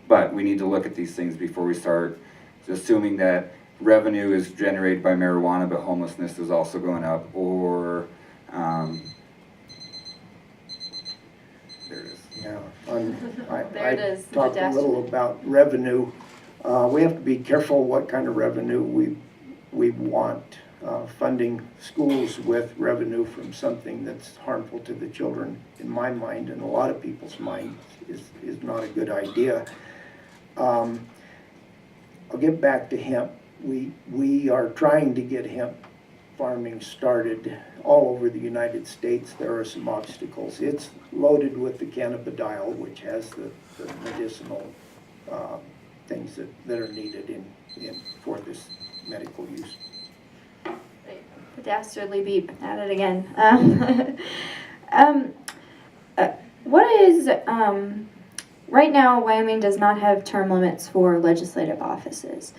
But we need to look at these things before we start assuming that revenue is generated by marijuana, but homelessness is also going up, or there it is. Yeah, There it is, the talked a little about revenue. We have to be careful what kind of revenue we want. Funding schools with revenue from something that's harmful to the children, in my mind, and a lot of people's minds, is not a good idea. I'll get back to hemp. We are trying to get hemp farming started all over the United States. There are some obstacles. It's loaded with the cannabidiol, which has the medicinal things that are needed for this medical use. The dastardly beep, at it again. What is, right now, Wyoming does not have term limits for legislative offices.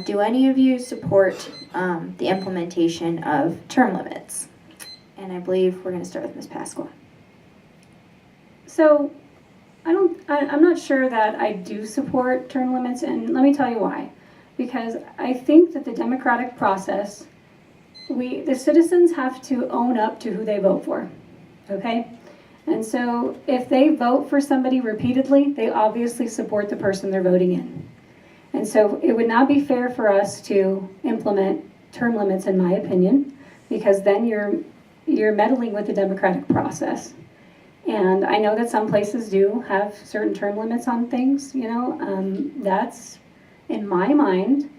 Do any of you support the implementation of term limits? And I believe we're going to start with Ms. Pasqua. So I'm not sure that I do support term limits, and let me tell you why. Because I think that the democratic process, the citizens have to own up to who they vote for, okay? And so if they vote for somebody repeatedly, they obviously support the person they're voting in. And so it would not be fair for us to implement term limits, in my opinion, because then you're meddling with the democratic process. And I know that some places do have certain term limits on things, that's, in my mind,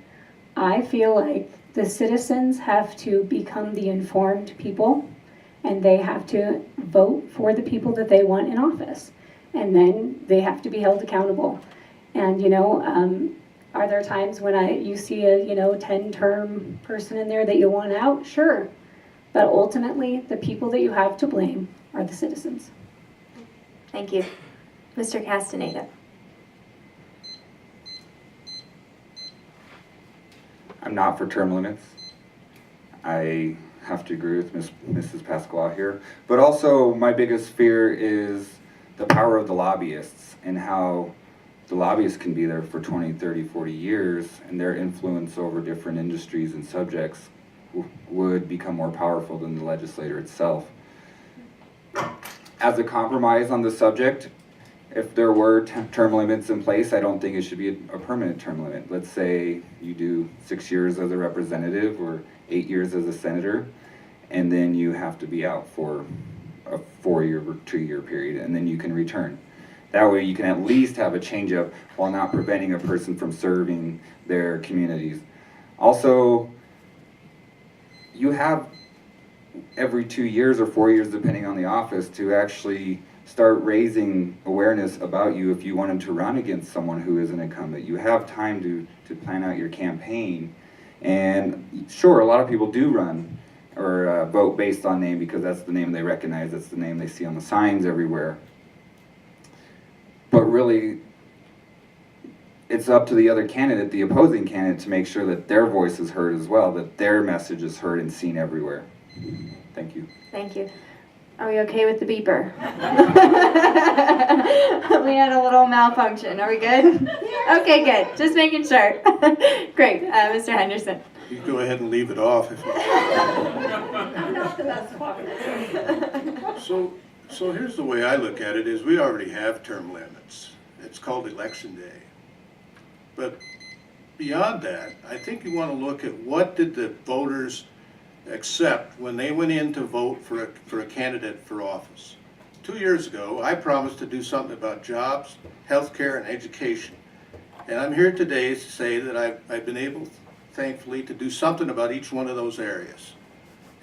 I feel like the citizens have to become the informed people, and they have to vote for the people that they want in office. And then they have to be held accountable. And, are there times when you see a, 10-term person in there that you want out? Sure. But ultimately, the people that you have to blame are the citizens. Thank you. Mr. Castaneda. I'm not for term limits. I have to agree with Mrs. Pasqua here. But also, my biggest fear is the power of the lobbyists and how the lobbyists can be there for 20, 30, 40 years, and their influence over different industries and subjects would become more powerful than the legislator itself. As a compromise on the subject, if there were term limits in place, I don't think it should be a permanent term limit. Let's say you do 6 years as a representative or 8 years as a senator, and then you have to be out for a 4-year or 2-year period, and then you can return. That way you can at least have a change up while not preventing a person from serving their communities. Also, you have every 2 years or 4 years, depending on the office, to actually start raising awareness about you if you wanted to run against someone who is an incumbent. You have time to plan out your campaign. And sure, a lot of people do run or vote based on name because that's the name they recognize, that's the name they see on the signs everywhere. But really, it's up to the other candidate, the opposing candidate, to make sure that their voice is heard as well, that their message is heard and seen everywhere. Thank you. Thank you. Are we okay with the beeper? We had a little malfunction. Are we good? Okay, good. Just making sure. Great. Mr. Henderson. You go ahead and leave it off if you Not the best part. So here's the way I look at it, is we already have term limits. It's called election day. But beyond that, I think you want to look at what did the voters accept when they went in to vote for a candidate for office. 2 years ago, I promised to do something about jobs, healthcare, and education. And I'm here today to say that I've been able, thankfully, to do something about each one of those areas.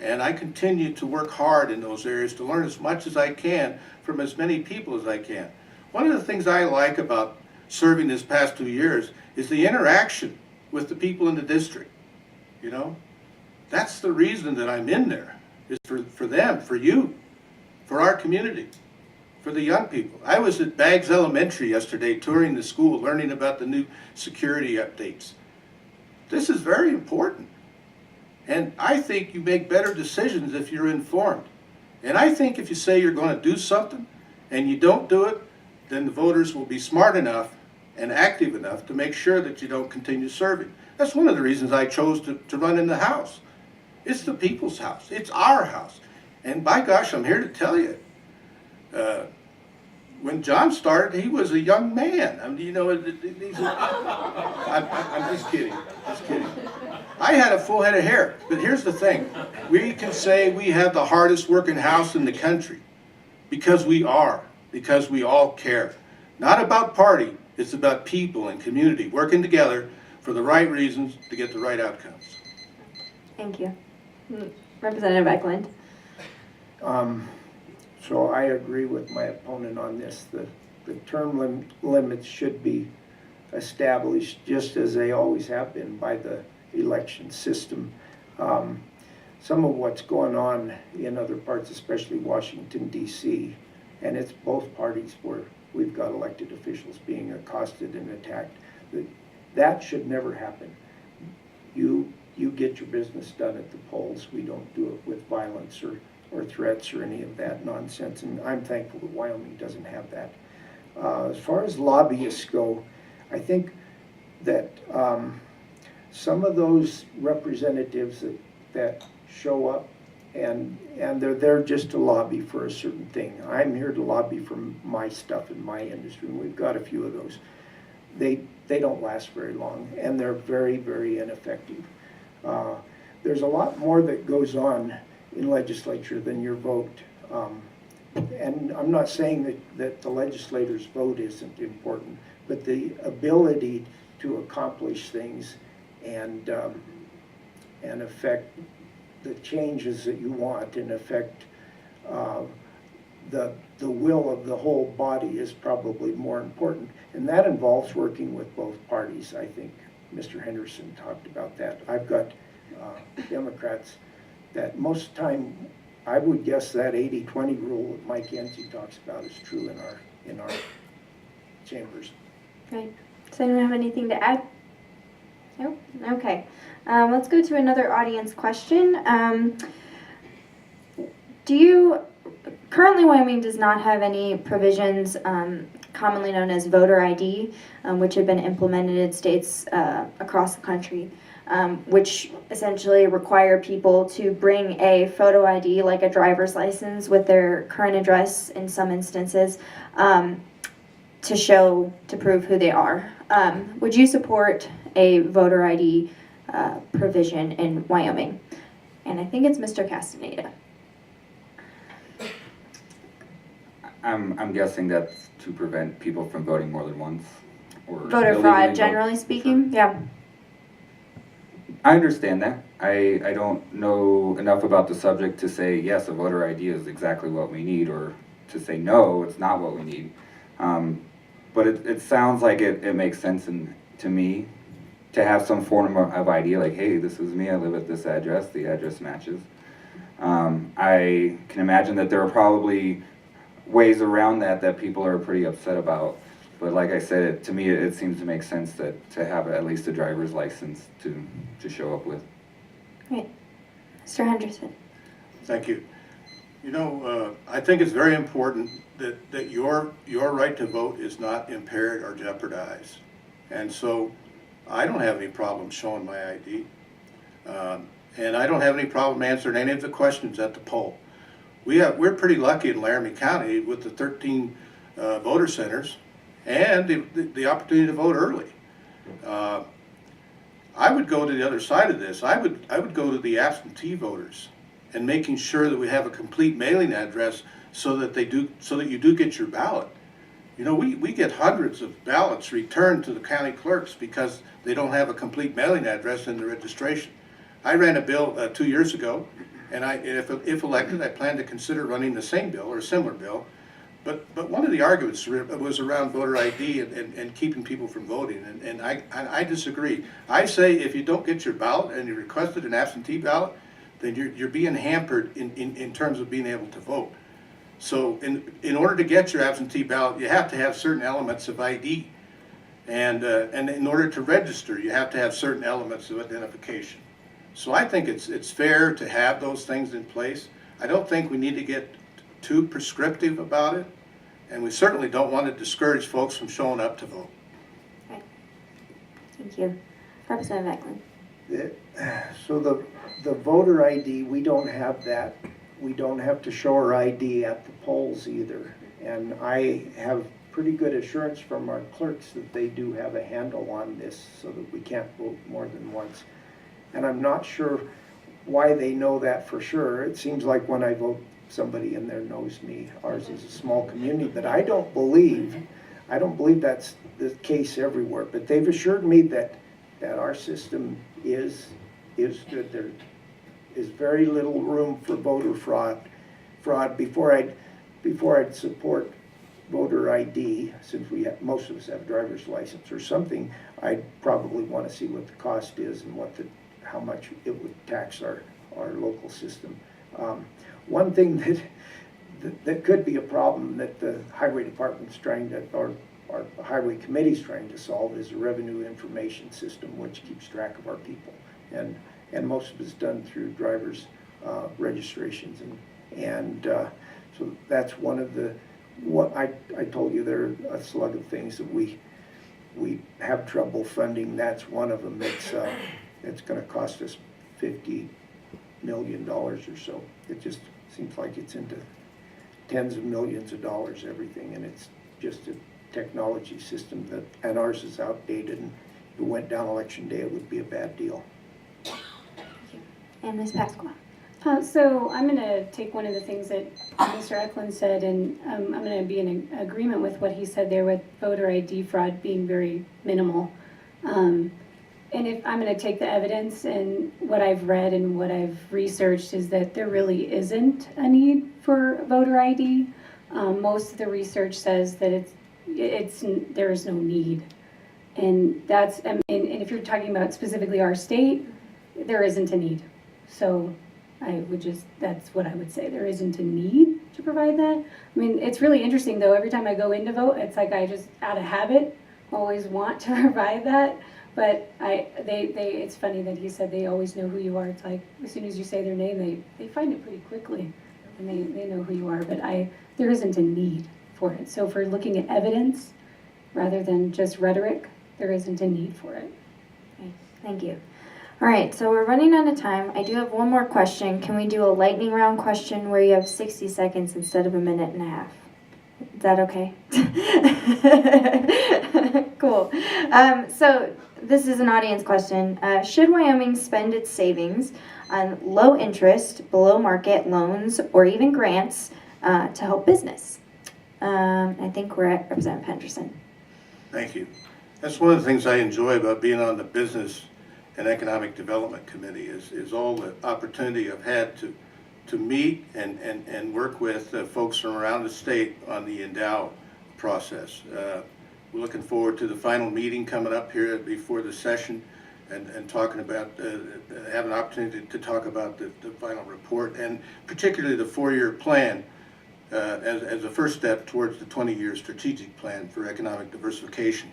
And I continue to work hard in those areas to learn as much as I can from as many people as I can. One of the things I like about serving this past 2 years is the interaction with the people in the district. That's the reason that I'm in there, is for them, for you, for our community, for the young people. I was at Baggs Elementary yesterday touring the school, learning about the new security updates. This is very important. And I think you make better decisions if you're informed. And I think if you say you're going to do something and you don't do it, then the voters will be smart enough and active enough to make sure that you don't continue serving. That's one of the reasons I chose to run in the House. It's the people's house. It's our house. And by gosh, I'm here to tell you, when John started, he was a young man. I mean, you know, I'm just kidding. Just kidding. I had a full head of hair, but here's the thing: we can say we have the hardest working house in the country because we all care. Not about party. It's about people and community working together for the right reasons to get the right outcomes. Thank you. Representative Eklund. So I agree with my opponent on this. The term limits should be established just as they always have been by the election system. Some of what's going on in other parts, especially Washington, D.C., and it's both parties where we've got elected officials being accosted and attacked. That should never happen. You get your business done at the polls. We don't do it with violence or threats or any of that nonsense, and I'm thankful that Wyoming doesn't have that. As far as lobbyists go, I think that some of those representatives that show up and they're there just to lobby for a certain thing. I'm here to lobby for my stuff in my industry, and we've got a few of those. They don't last very long, and they're very, very ineffective. There's a lot more that goes on in legislature than your vote. And I'm not saying that the legislators' vote isn't important, but the ability to accomplish things and affect the changes that you want and affect the will of the whole body is probably more important. And that involves working with both parties. I think Mr. Henderson talked about that. I've got Democrats that most of the time, I would guess that 80-20 rule that Mike Enzi talks about is true in our chambers. Great. Does anyone have anything to add? Nope. Okay. Let's go to another audience question. Currently Wyoming does not have any provisions commonly known as voter ID, which have been implemented in states across the country, which essentially require people to bring a photo ID, like a driver's license, with their current address in some instances, to prove who they are. Would you support a voter ID provision in Wyoming? And I think it's Mr. Castaneda. I'm guessing that's to prevent people from voting more than once, or Voter illegally fraud, generally speaking, yeah. I understand that. I don't know enough about the subject to say yes, a voter ID is exactly what we need, or to say no, it's not what we need. But it sounds like it makes sense to me to have some form of ID, like, hey, this is me, I live at this address, the address matches. I can imagine that there are probably ways around that people are pretty upset about. But like I said, to me, it seems to make sense to have at least a driver's license to show up with. Great. Mr. Henderson. Thank you. You know, I think it's very important that your right to vote is not impaired or jeopardized. And so I don't have any problem showing my ID. And I don't have any problem answering any of the questions at the poll. We're pretty lucky in Laramie County with the 13 voter centers and the opportunity to vote early. I would go to the other side of this. I would go to the absentee voters and making sure that we have a complete mailing address so that you do get your ballot. You know, we get hundreds of ballots returned to the county clerks because they don't have a complete mailing address in the registration. I ran a bill 2 years ago, and if elected, I plan to consider running the same bill or a similar bill. But one of the arguments was around voter ID and keeping people from voting, and I disagree. I say if you don't get your ballot and you requested an absentee ballot, then you're being hampered in terms of being able to vote. So in order to get your absentee ballot, you have to have certain elements of ID, and in order to register, you have to have certain elements of identification. So I think it's fair to have those things in place. I don't think we need to get too prescriptive about it, and we certainly don't want to discourage folks from showing up to vote. Okay. Thank you. Representative Eklund. So the voter ID, we don't have that. We don't have to show our ID at the polls either. And I have pretty good assurance from our clerks that they do have a handle on this so that we can't vote more than once. And I'm not sure why they know that for sure. It seems like when I vote, somebody in there knows me. Ours is a small community, but I don't believe that's the case everywhere. But they've assured me that our system is good. There is very little room for voter fraud. Before I'd support voter ID, since most of us have driver's license or something, I'd probably want to see what the cost is and how much it would tax our local system. One thing that could be a problem that the highway department's or our highway committee's trying to solve is a revenue information system which keeps track of our people, and most of it's done through driver's registrations, and so that's one of what I told you. There are a slug of things that we have trouble funding. That's one of them. It's going to cost us $50 million or so. It just seems like it's into tens of millions of dollars, everything, and it's just a technology system and ours is outdated, and if it went down election day, it would be a bad deal. And Ms. Pasqua. So I'm going to take one of the things that Mr. Eklund said, and I'm going to be in agreement with what he said there with voter ID fraud being very minimal. And if I'm going to take the evidence, and what I've read and what I've researched is that there really isn't a need for voter ID. Most of the research says that there is no need, and that's and if you're talking about specifically our state, there isn't a need. So that's what I would say. There isn't a need to provide that. I mean, it's really interesting though. Every time I go in to vote, it's like I just out of habit always want to provide that. But it's funny that he said they always know who you are. It's like as soon as you say their name, they find it pretty quickly, and they know who you are. But there isn't a need for it. So if we're looking at evidence rather than just rhetoric, there isn't a need for it. Okay, thank you. All right, so we're running out of time. I do have one more question. Can we do a lightning round question where you have 60 seconds instead of a minute and a half? Is that okay? Cool. So this is an audience question. Should Wyoming spend its savings on low interest, below market loans or even grants to help business? I think we're at Representative Henderson. Thank you. That's one of the things I enjoy about being on the Business and Economic Development Committee is all the opportunity I've had to meet and work with folks from around the state on the endow process. We're looking forward to the final meeting coming up here before the session and talking about, have an opportunity to talk about the final report, and particularly the 4-year plan as a first step towards the 20-year strategic plan for economic diversification.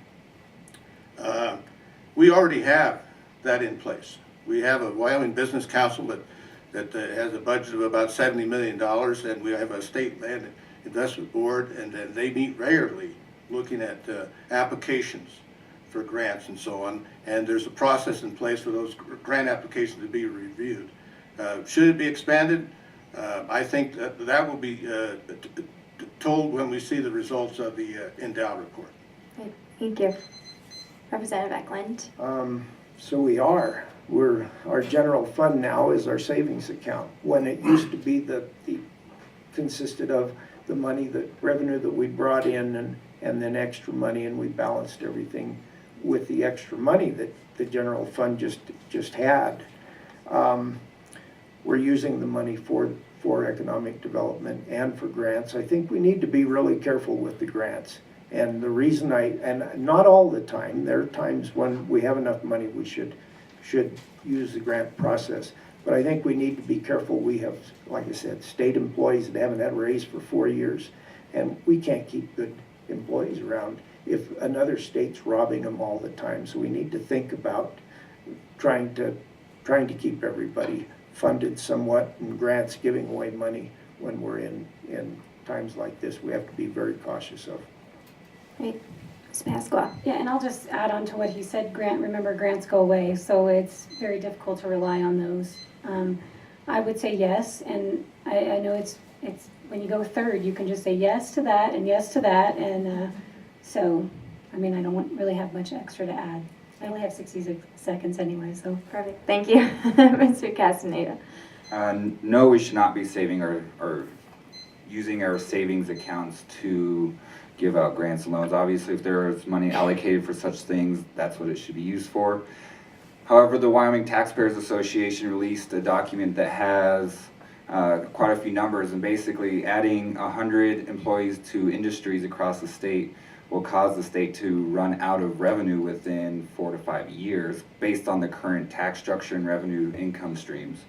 We already have that in place. We have a Wyoming Business Council that has a budget of about $70 million, and we have a state land investment board, and they meet regularly looking at applications for grants and so on, and there's a process in place for those grant applications to be reviewed. Should it be expanded? I think that will be told when we see the results of the endow report. Great. Thank you. Representative Eklund. So we are. Our general fund now is our savings account. When it used to be consisted of the revenue that we brought in and then extra money, and we balanced everything with the extra money that the general fund just had. We're using the money for economic development and for grants. I think we need to be really careful with the grants. And the reason and not all the time, there are times when we have enough money we should use the grant process. But I think we need to be careful. We have, like I said, state employees that haven't had a raise for 4 years, and we can't keep good employees around if another state's robbing them all the time. So we need to think about trying to keep everybody funded somewhat, and grants giving away money when we're in times like this. We have to be very cautious of. Great. Ms. Pasqua. Yeah, and I'll just add on to what he said. Remember, grants go away, so it's very difficult to rely on those. I would say yes, and I know it's it's, when you go third, you can just say yes to that and yes to that, and so, I mean, I don't really have much extra to add. I only have 60 seconds anyway, so. Perfect. Thank you, Mr. Castaneda. No, we should not be saving or using our savings accounts to give out grants and loans. Obviously, if there is money allocated for such things, that's what it should be used for. However, the Wyoming Taxpayers Association released a document that has quite a few numbers, and basically adding 100 employees to industries across the state will cause the state to run out of revenue within 4 to 5 years based on the current tax structure and revenue income streams.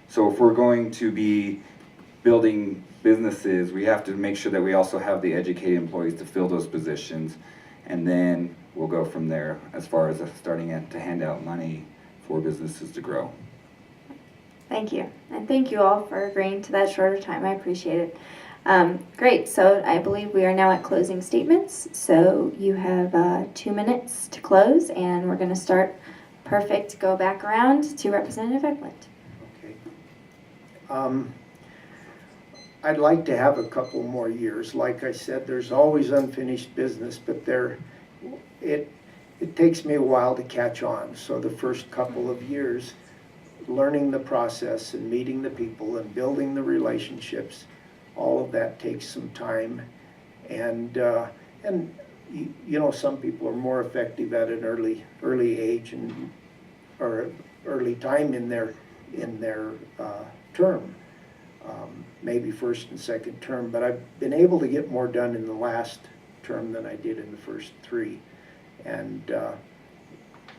So if we're going to be building businesses, we have to make sure that we also have the educated employees to fill those positions, and then we'll go from there as far as starting to hand out money for businesses to grow. Thank you. And thank you all for agreeing to that shorter time. I appreciate it. Great. So I believe we are now at closing statements. So you have 2 minutes to close, and we're going to start. Perfect. Go back around to Representative Eklund. Okay. I'd like to have a couple more years. Like I said, there's always unfinished business, but it takes me a while to catch on. So the first couple of years, learning the process and meeting the people and building the relationships, all of that takes some time. And you know, some people are more effective at an early age or early time in their term. Maybe first and second term, but I've been able to get more done in the last term than I did in the first 3. And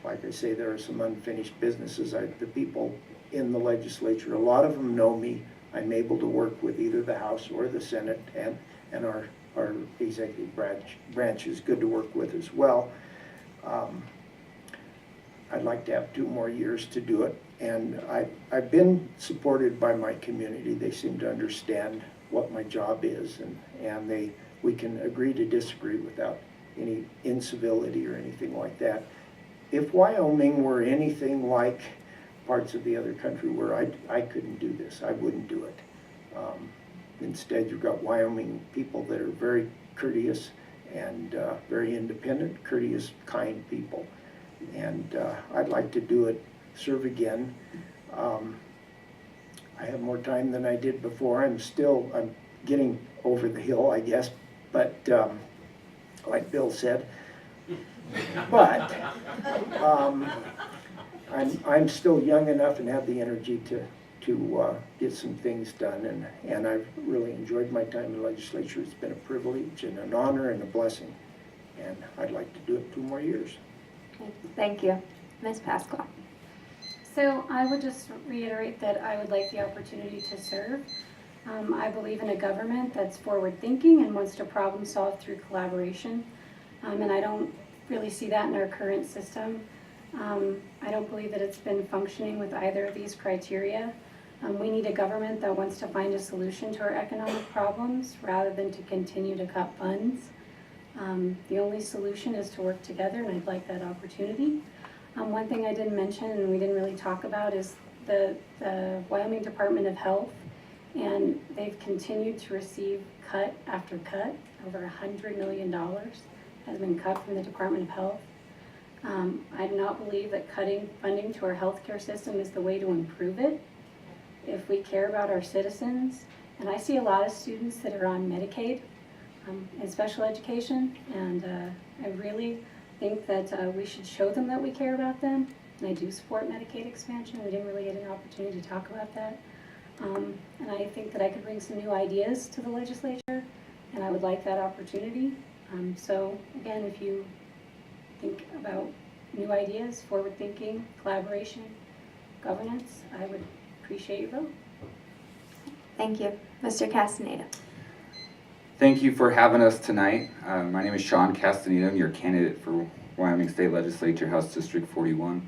like I say, there are some unfinished businesses. The people in the legislature, a lot of them know me. I'm able to work with either the House or the Senate, and our executive branch is good to work with as well. I'd like to have 2 more years to do it. And I've been supported by my community. They seem to understand what my job is, and we can agree to disagree without any incivility or anything like that. If Wyoming were anything like parts of the other country where I couldn't do this, I wouldn't do it. Instead, you've got Wyoming people that are very courteous and very independent, courteous, kind people. And I'd like to do it, serve again. I have more time than I did before. I'm getting over the hill, I guess, but like Bill said, but I'm still young enough and have the energy to get some things done, and I've really enjoyed my time in the legislature. It's been a privilege and an honor and a blessing, and I'd like to do it 2 more years. Thank you. Ms. Pasqua. So I would just reiterate that I would like the opportunity to serve. I believe in a government that's forward-thinking and wants to problem solve through collaboration, and I don't really see that in our current system. I don't believe that it's been functioning with either of these criteria. We need a government that wants to find a solution to our economic problems rather than to continue to cut funds. The only solution is to work together, and I'd like that opportunity. One thing I didn't mention and we didn't really talk about is the Wyoming Department of Health, and they've continued to receive cut after cut. Over $100 million has been cut from the Department of Health. I do not believe that cutting funding to our healthcare system is the way to improve it. If we care about our citizens, and I see a lot of students that are on Medicaid in special education, and I really think that we should show them that we care about them, and I do support Medicaid expansion. We didn't really get an opportunity to talk about that. And I think that I could bring some new ideas to the legislature, and I would like that opportunity. So again, if you think about new ideas, forward thinking, collaboration, governance, I would appreciate your vote. Thank you. Mr. Castaneda. Thank you for having us tonight. My name is Sean Castaneda. I'm your candidate for Wyoming State Legislature, House District 41.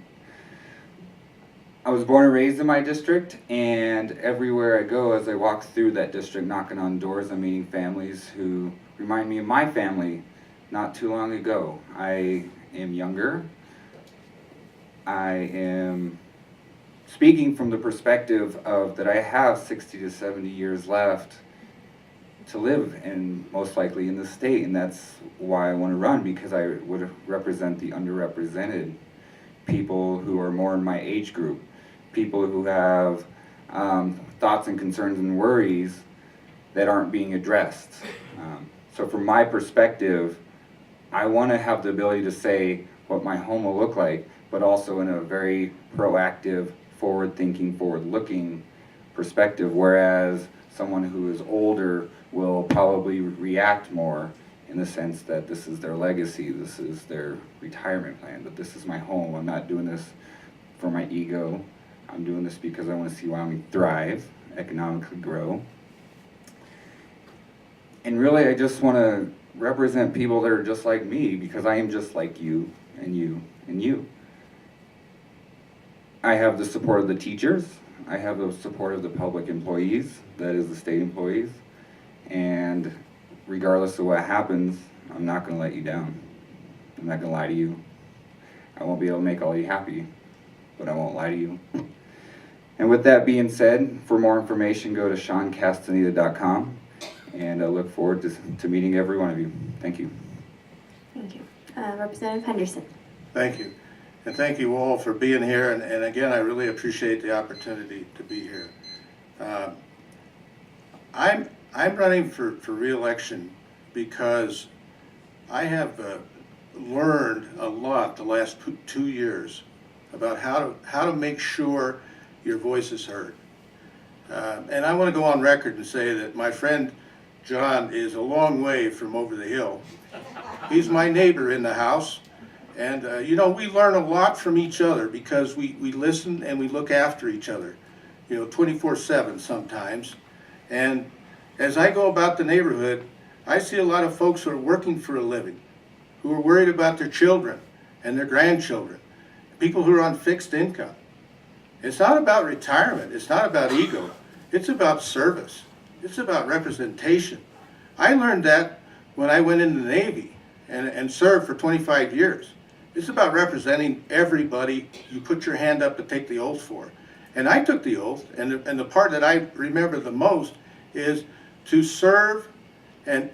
I was born and raised in my district, and everywhere I go as I walk through that district, knocking on doors, I'm meeting families who remind me of my family not too long ago. I am younger. I am speaking from the perspective of that I have 60 to 70 years left to live in, most likely in the state, and that's why I want to run, because I would represent the underrepresented people who are more in my age group, people who have thoughts and concerns and worries that aren't being addressed. So from my perspective, I want to have the ability to say what my home will look like, but also in a very proactive, forward-thinking, forward-looking perspective, whereas someone who is older will probably react more in the sense that this is their legacy, this is their retirement plan, but this is my home. I'm not doing this for my ego. I'm doing this because I want to see Wyoming thrive, economically grow. And really, I just want to represent people that are just like me, because I am just like you and you and you. I have the support of the teachers. I have the support of the public employees, that is the state employees. And regardless of what happens, I'm not going to let you down. I'm not going to lie to you. I won't be able to make all of you happy, but I won't lie to you. And with that being said, for more information, go to SeanCastaneda.com. And I look forward to meeting every one of you. Thank you. Thank you. Representative Henderson. Thank you. And thank you all for being here. And again, I really appreciate the opportunity to be here. I'm running for re-election because I have learned a lot the last 2 years about how to make sure your voice is heard. And I want to go on record and say that my friend John is a long way from over the hill. He's my neighbor in the house. And, you know, we learn a lot from each other because we listen and we look after each other, you know, 24/7 sometimes. And as I go about the neighborhood, I see a lot of folks who are working for a living, who are worried about their children and their grandchildren, people who are on fixed income. It's not about retirement. It's not about ego. It's about service. It's about representation. I learned that when I went in the Navy and served for 25 years. It's about representing everybody you put your hand up to take the oath for. And I took the oath, and the part that I remember the most is to serve and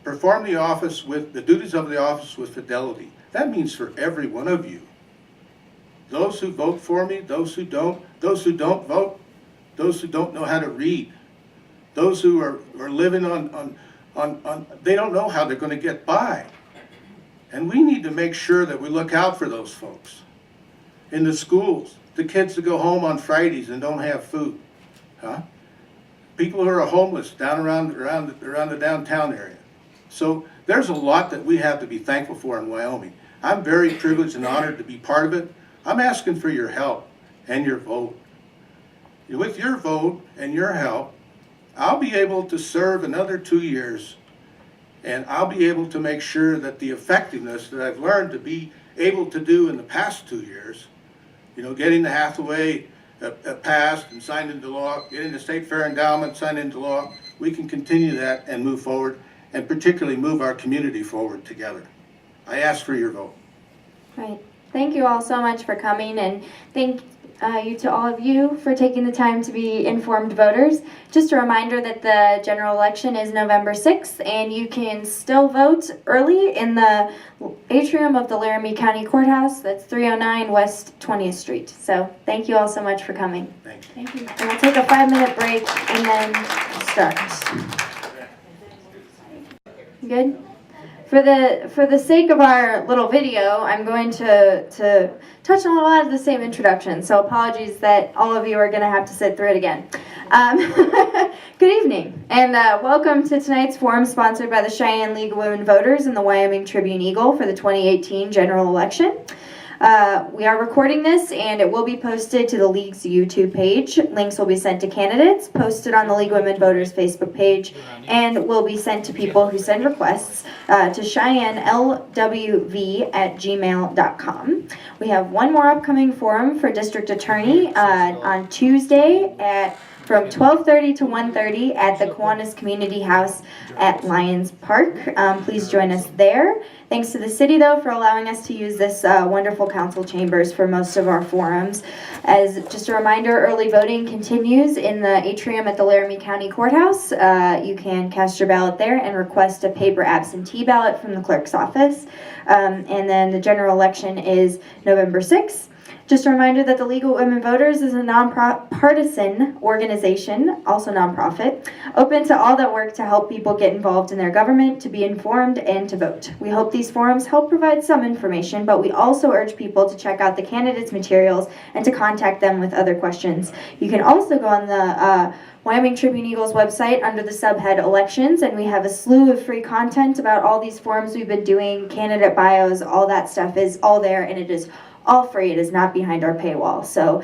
perform the office with the duties of the office with fidelity. That means for every one of you. Those who vote for me, those who don't vote, those who don't know how to read, those who are living on they don't know how they're going to get by. And we need to make sure that we look out for those folks. In the schools, the kids that go home on Fridays and don't have food. People who are homeless down around the downtown area. So there's a lot that we have to be thankful for in Wyoming. I'm very privileged and honored to be part of it. I'm asking for your help and your vote. With your vote and your help, I'll be able to serve another 2 years, and I'll be able to make sure that the effectiveness that I've learned to be able to do in the past 2 years, you know, getting the Hathaway passed and signed into law, getting the State Fair Endowment signed into law, we can continue that and move forward, and particularly move our community forward together. I ask for your vote. Right. Thank you all so much for coming, and thank you to all of you for taking the time to be informed voters. Just a reminder that the general election is November 6th, and you can still vote early in the atrium of the Laramie County Courthouse. That's 309 West 20th Street. So thank you all so much for coming. Thank you. Thank you. And we'll take a 5-minute break and then start. Good? For the sake of our little video, I'm going to touch on a lot of the same introduction, so apologies that all of you are going to have to sit through it again. Good evening, and welcome to tonight's forum sponsored by the Cheyenne League of Women Voters and the Wyoming Tribune Eagle for the 2018 general election. We are recording this, and it will be posted to the League's YouTube page. Links will be sent to candidates, posted on the League of Women Voters Facebook page, and will be sent to people who send requests to Cheyenne LWV at gmail.com. We have one more upcoming forum for District Attorney on Tuesday at from 12:30 to 1:30 at the Kiwanis Community House at Lions Park. Please join us there. Thanks to the city, though, for allowing us to use this wonderful council chambers for most of our forums. As just a reminder, early voting continues in the atrium at the Laramie County Courthouse. You can cast your ballot there and request a paper absentee ballot from the clerk's office. And then the general election is November 6th. Just a reminder that the League of Women Voters is a nonpartisan organization, also nonprofit, open to all that work to help people get involved in their government, to be informed, and to vote. We hope these forums help provide some information, but we also urge people to check out the candidates' materials and to contact them with other questions. You can also go on the Wyoming Tribune Eagle's website under the subhead Elections, and we have a slew of free content about all these forums we've been doing, candidate bios, all that stuff is all there, and it is all free. It is not behind our paywall. So,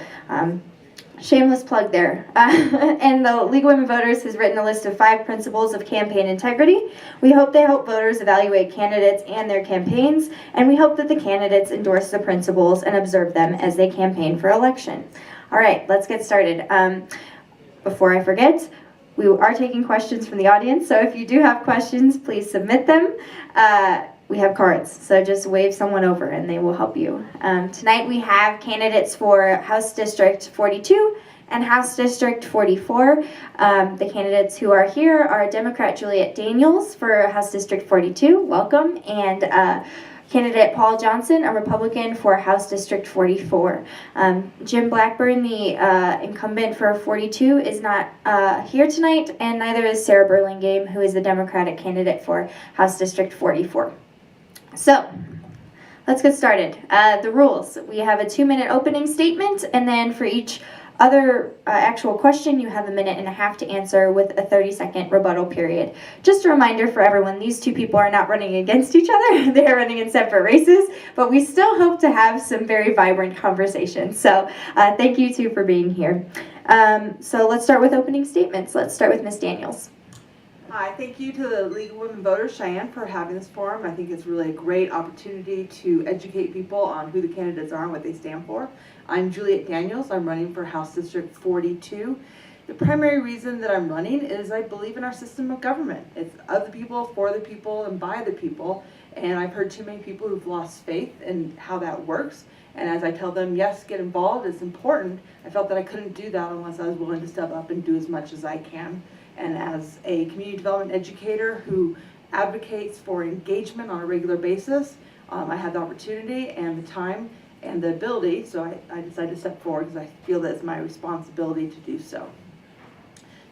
shameless plug there. And the League of Women Voters has written a list of 5 principles of campaign integrity. We hope they help voters evaluate candidates and their campaigns, and we hope that the candidates endorse the principles and observe them as they campaign for election. All right, let's get started. Before I forget, we are taking questions from the audience, so if you do have questions, please submit them. We have cards, so just wave someone over and they will help you. Tonight we have candidates for House District 42 and House District 44. The candidates who are here are Democrat Juliet Daniels for House District 42, welcome, and candidate Paul Johnson, a Republican for House District 44. Jim Blackburn, the incumbent for 42, is not here tonight, and neither is Sarah Burlingame, who is the Democratic candidate for House District 44. So, let's get started. The rules. We have a 2-minute opening statement, and then for each other actual question, you have 1.5 minutes to answer with a 30-second rebuttal period. Just a reminder for everyone, these two people are not running against each other. They are running in separate races, but we still hope to have some very vibrant conversations. So thank you two for being here. So let's start with opening statements. Let's start with Ms. Daniels. Hi, thank you to the League of Women Voters, Cheyenne, for having this forum. I think it's really a great opportunity to educate people on who the candidates are and what they stand for. I'm Juliet Daniels. I'm running for House District 42. The primary reason that I'm running is I believe in our system of government. It's of the people, for the people, and by the people. And I've heard too many people who've lost faith in how that works. And as I tell them, yes, get involved, it's important, I felt that I couldn't do that unless I was willing to step up and do as much as I can. And as a community development educator who advocates for engagement on a regular basis, I had the opportunity and the time and the ability, so I decided to step forward because I feel that it's my responsibility to do so.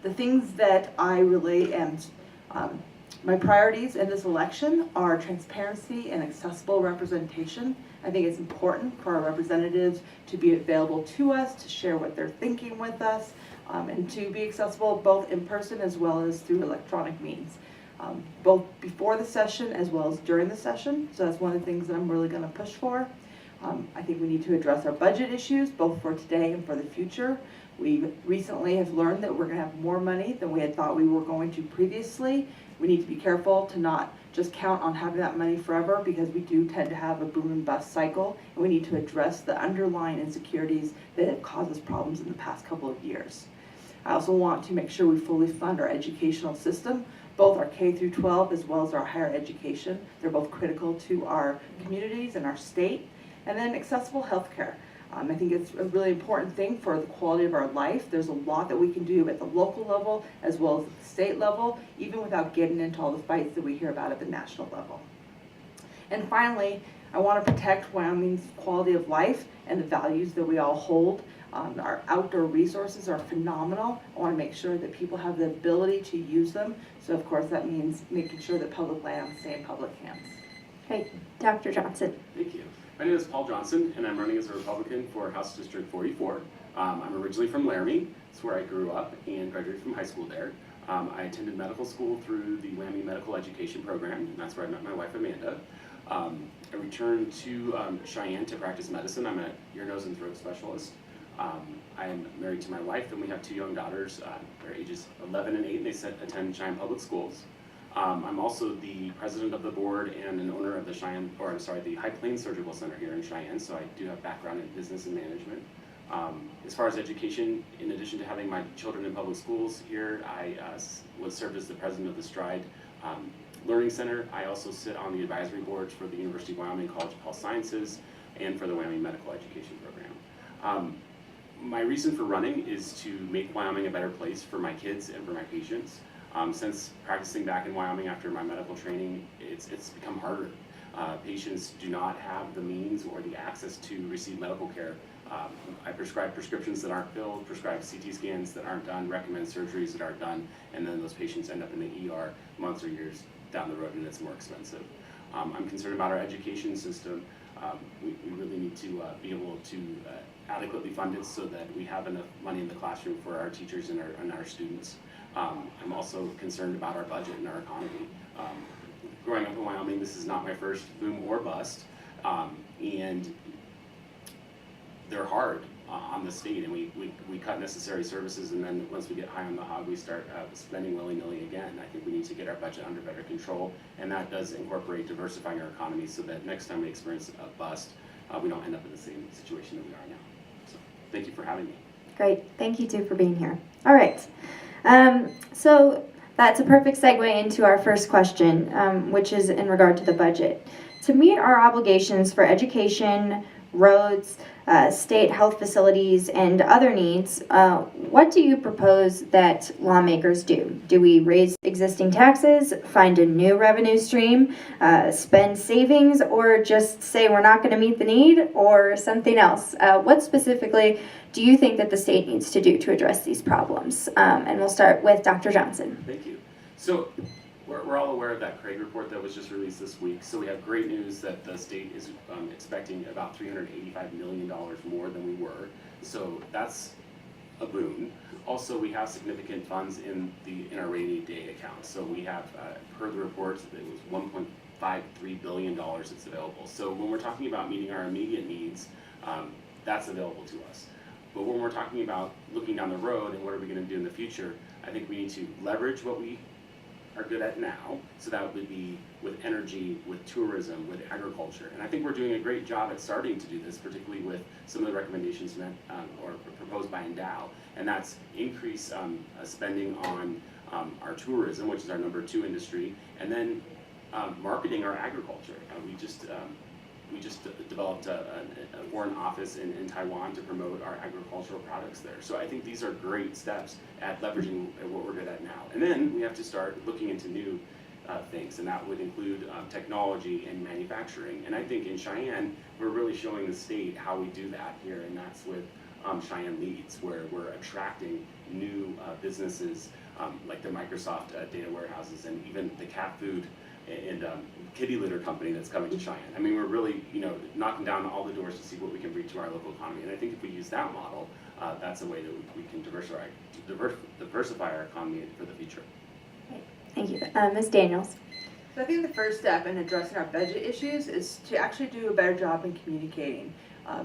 The things that I really my priorities in this election are transparency and accessible representation. I think it's important for our representatives to be available to us, to share what they're thinking with us, and to be accessible both in person as well as through electronic means, both before the session as well as during the session. So that's one of the things that I'm really going to push for. I think we need to address our budget issues, both for today and for the future. We recently have learned that we're going to have more money than we had thought we were going to previously. We need to be careful to not just count on having that money forever, because we do tend to have a boom and bust cycle, and we need to address the underlying insecurities that have caused us problems in the past couple of years. I also want to make sure we fully fund our educational system, both our K through 12 as well as our higher education. They're both critical to our communities and our state. And then accessible healthcare. I think it's a really important thing for the quality of our life. There's a lot that we can do at the local level as well as at the state level, even without getting into all the fights that we hear about at the national level. And finally, I want to protect Wyoming's quality of life and the values that we all hold. Our outdoor resources are phenomenal. I want to make sure that people have the ability to use them. So of course that means making sure that public lands stay in public hands. Okay, Dr. Johnson. Thank you. My name is Paul Johnson, and I'm running as a Republican for House District 44. I'm originally from Laramie. It's where I grew up and graduated from high school there. I attended medical school through the Wyoming Medical Education Program, and that's where I met my wife, Amanda. I returned to Cheyenne to practice medicine. I'm an ear, nose, and throat specialist. I am married to my wife, and we have 2 young daughters. They're ages 11 and 8, and they attend Cheyenne Public Schools. I'm also the president of the board and an owner of the the High Plains Surgical Center here in Cheyenne, so I do have background in business and management. As far as education, in addition to having my children in public schools here, I was served as the president of the Stride Learning Center. I also sit on the advisory boards for the University of Wyoming College of Health Sciences and for the Wyoming Medical Education Program. My reason for running is to make Wyoming a better place for my kids and for my patients. Since practicing back in Wyoming after my medical training, it's become harder. Patients do not have the means or the access to receive medical care. I prescribe prescriptions that aren't filled, prescribe CT scans that aren't done, recommend surgeries that aren't done, and then those patients end up in the ER months or years down the road, and it's more expensive. I'm concerned about our education system. We really need to be able to adequately fund it so that we have enough money in the classroom for our teachers and our students. I'm also concerned about our budget and our economy. Growing up in Wyoming, this is not my first boom or bust, and they're hard on the state, and we cut necessary services, and then once we get high on the hog, we start spending willy-nilly again. I think we need to get our budget under better control, and that does incorporate diversifying our economy so that next time we experience a bust, we don't end up in the same situation that we are now. So, thank you for having me. Great. Thank you, too, for being here. All right. So that's a perfect segue into our first question, which is in regard to the budget. To meet our obligations for education, roads, state health facilities, and other needs, what do you propose that lawmakers do? Do we raise existing taxes, find a new revenue stream, spend savings, or just say we're not going to meet the need, or something else? What specifically do you think that the state needs to do to address these problems? And we'll start with Dr. Johnson. Thank you. So we're all aware of that Craig report that was just released this week. So we have great news that the state is expecting about $385 million more than we were. So that's a boon. Also, we have significant funds in our rainy day account. So we have, per the reports, it was $1.53 billion that's available. So when we're talking about meeting our immediate needs, that's available to us. But when we're talking about looking down the road and what are we going to do in the future, I think we need to leverage what we are good at now. So that would be with energy, with tourism, with agriculture. And I think we're doing a great job at starting to do this, particularly with some of the recommendations or proposed by Endow. And that's increase spending on our tourism, which is our number 2 industry, and then marketing our agriculture. We just developed a foreign office in Taiwan to promote our agricultural products there. So I think these are great steps at leveraging what we're good at now. And then we have to start looking into new things, and that would include technology and manufacturing. And I think in Cheyenne, we're really showing the state how we do that here, and that's with Cheyenne Leads, where we're attracting new businesses like the Microsoft data warehouses and even the cat food and kitty litter company that's coming to Cheyenne. I mean, we're really, knocking down all the doors to see what we can bring to our local economy. And I think if we use that model, that's a way that we can diversify our economy for the future. Thank you. Ms. Daniels. So I think the first step in addressing our budget issues is to actually do a better job in communicating.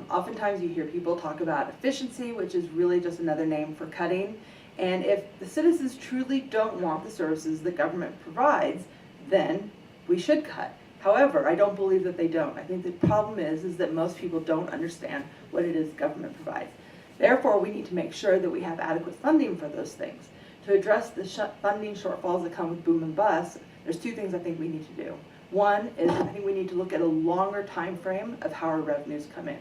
Oftentimes you hear people talk about efficiency, which is really just another name for cutting. And if the citizens truly don't want the services the government provides, then we should cut. However, I don't believe that they don't. I think the problem is that most people don't understand what it is government provides. Therefore, we need to make sure that we have adequate funding for those things. To address the funding shortfalls that come with boom and bust, there's 2 things I think we need to do. One is I think we need to look at a longer time frame of how our revenues come in.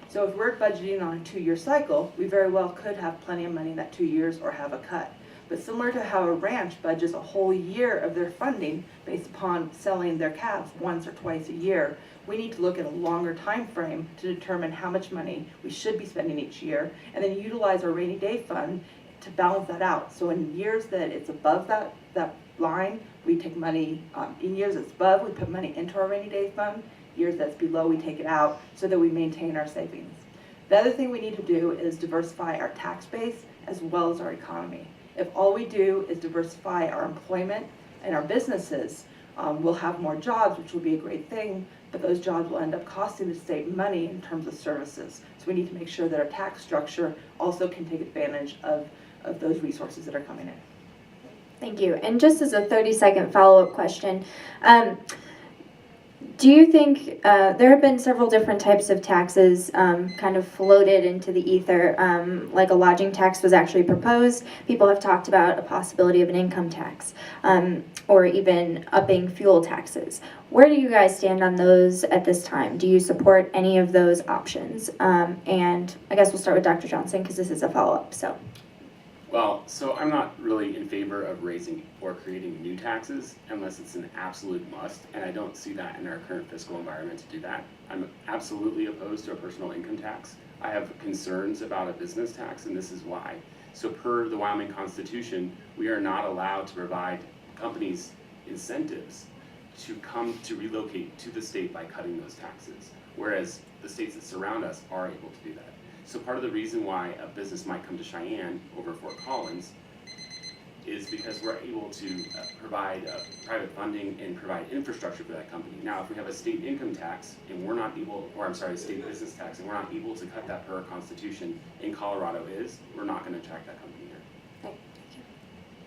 So if we're budgeting on a 2-year cycle, we very well could have plenty of money in that 2 years or have a cut. But similar to how a ranch budgets a whole year of their funding based upon selling their calves once or twice a year, we need to look at a longer time frame to determine how much money we should be spending each year, and then utilize our rainy day fund to balance that out. So in years that it's above that line, we take money, in years it's above, we put money into our rainy day fund. Years that's below, we take it out so that we maintain our savings. The other thing we need to do is diversify our tax base as well as our economy. If all we do is diversify our employment and our businesses, we'll have more jobs, which will be a great thing, but those jobs will end up costing the state money in terms of services. So we need to make sure that our tax structure also can take advantage of those resources that are coming in. Thank you. And just as a 30-second follow-up question, Do you think there have been several different types of taxes kind of floated into the ether, like a lodging tax was actually proposed. People have talked about a possibility of an income tax or even upping fuel taxes. Where do you guys stand on those at this time? Do you support any of those options? And I guess we'll start with Dr. Johnson because this is a follow-up. So. Well, so I'm not really in favor of raising or creating new taxes unless it's an absolute must, and I don't see that in our current fiscal environment to do that. I'm absolutely opposed to a personal income tax. I have concerns about a business tax, and this is why. So per the Wyoming Constitution, we are not allowed to provide companies incentives to come to relocate to the state by cutting those taxes, whereas the states that surround us are able to do that. So part of the reason why a business might come to Cheyenne over Fort Collins is because we're able to provide private funding and provide infrastructure for that company. Now, if we have a state income tax and we're not able, or I'm sorry, a state business tax, and we're not able to cut that per our constitution, in Colorado we're not going to attract that company here.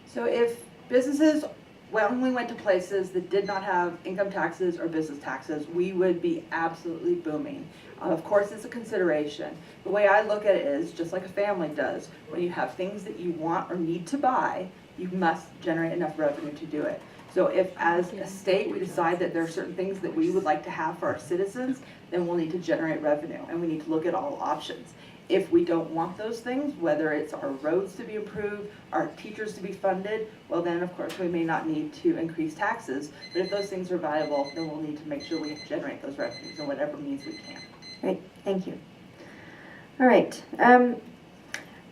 So if businesses only went to places that did not have income taxes or business taxes, we would be absolutely booming. Of course, it's a consideration. The way I look at it is just like a family does. When you have things that you want or need to buy, you must generate enough revenue to do it. So if as a state we decide that there are certain things that we would like to have for our citizens, then we'll need to generate revenue and we need to look at all options. If we don't want those things, whether it's our roads to be improved, our teachers to be funded, well then of course we may not need to increase taxes. But if those things are viable, then we'll need to make sure we generate those revenues in whatever means we can. Great, thank you. All right.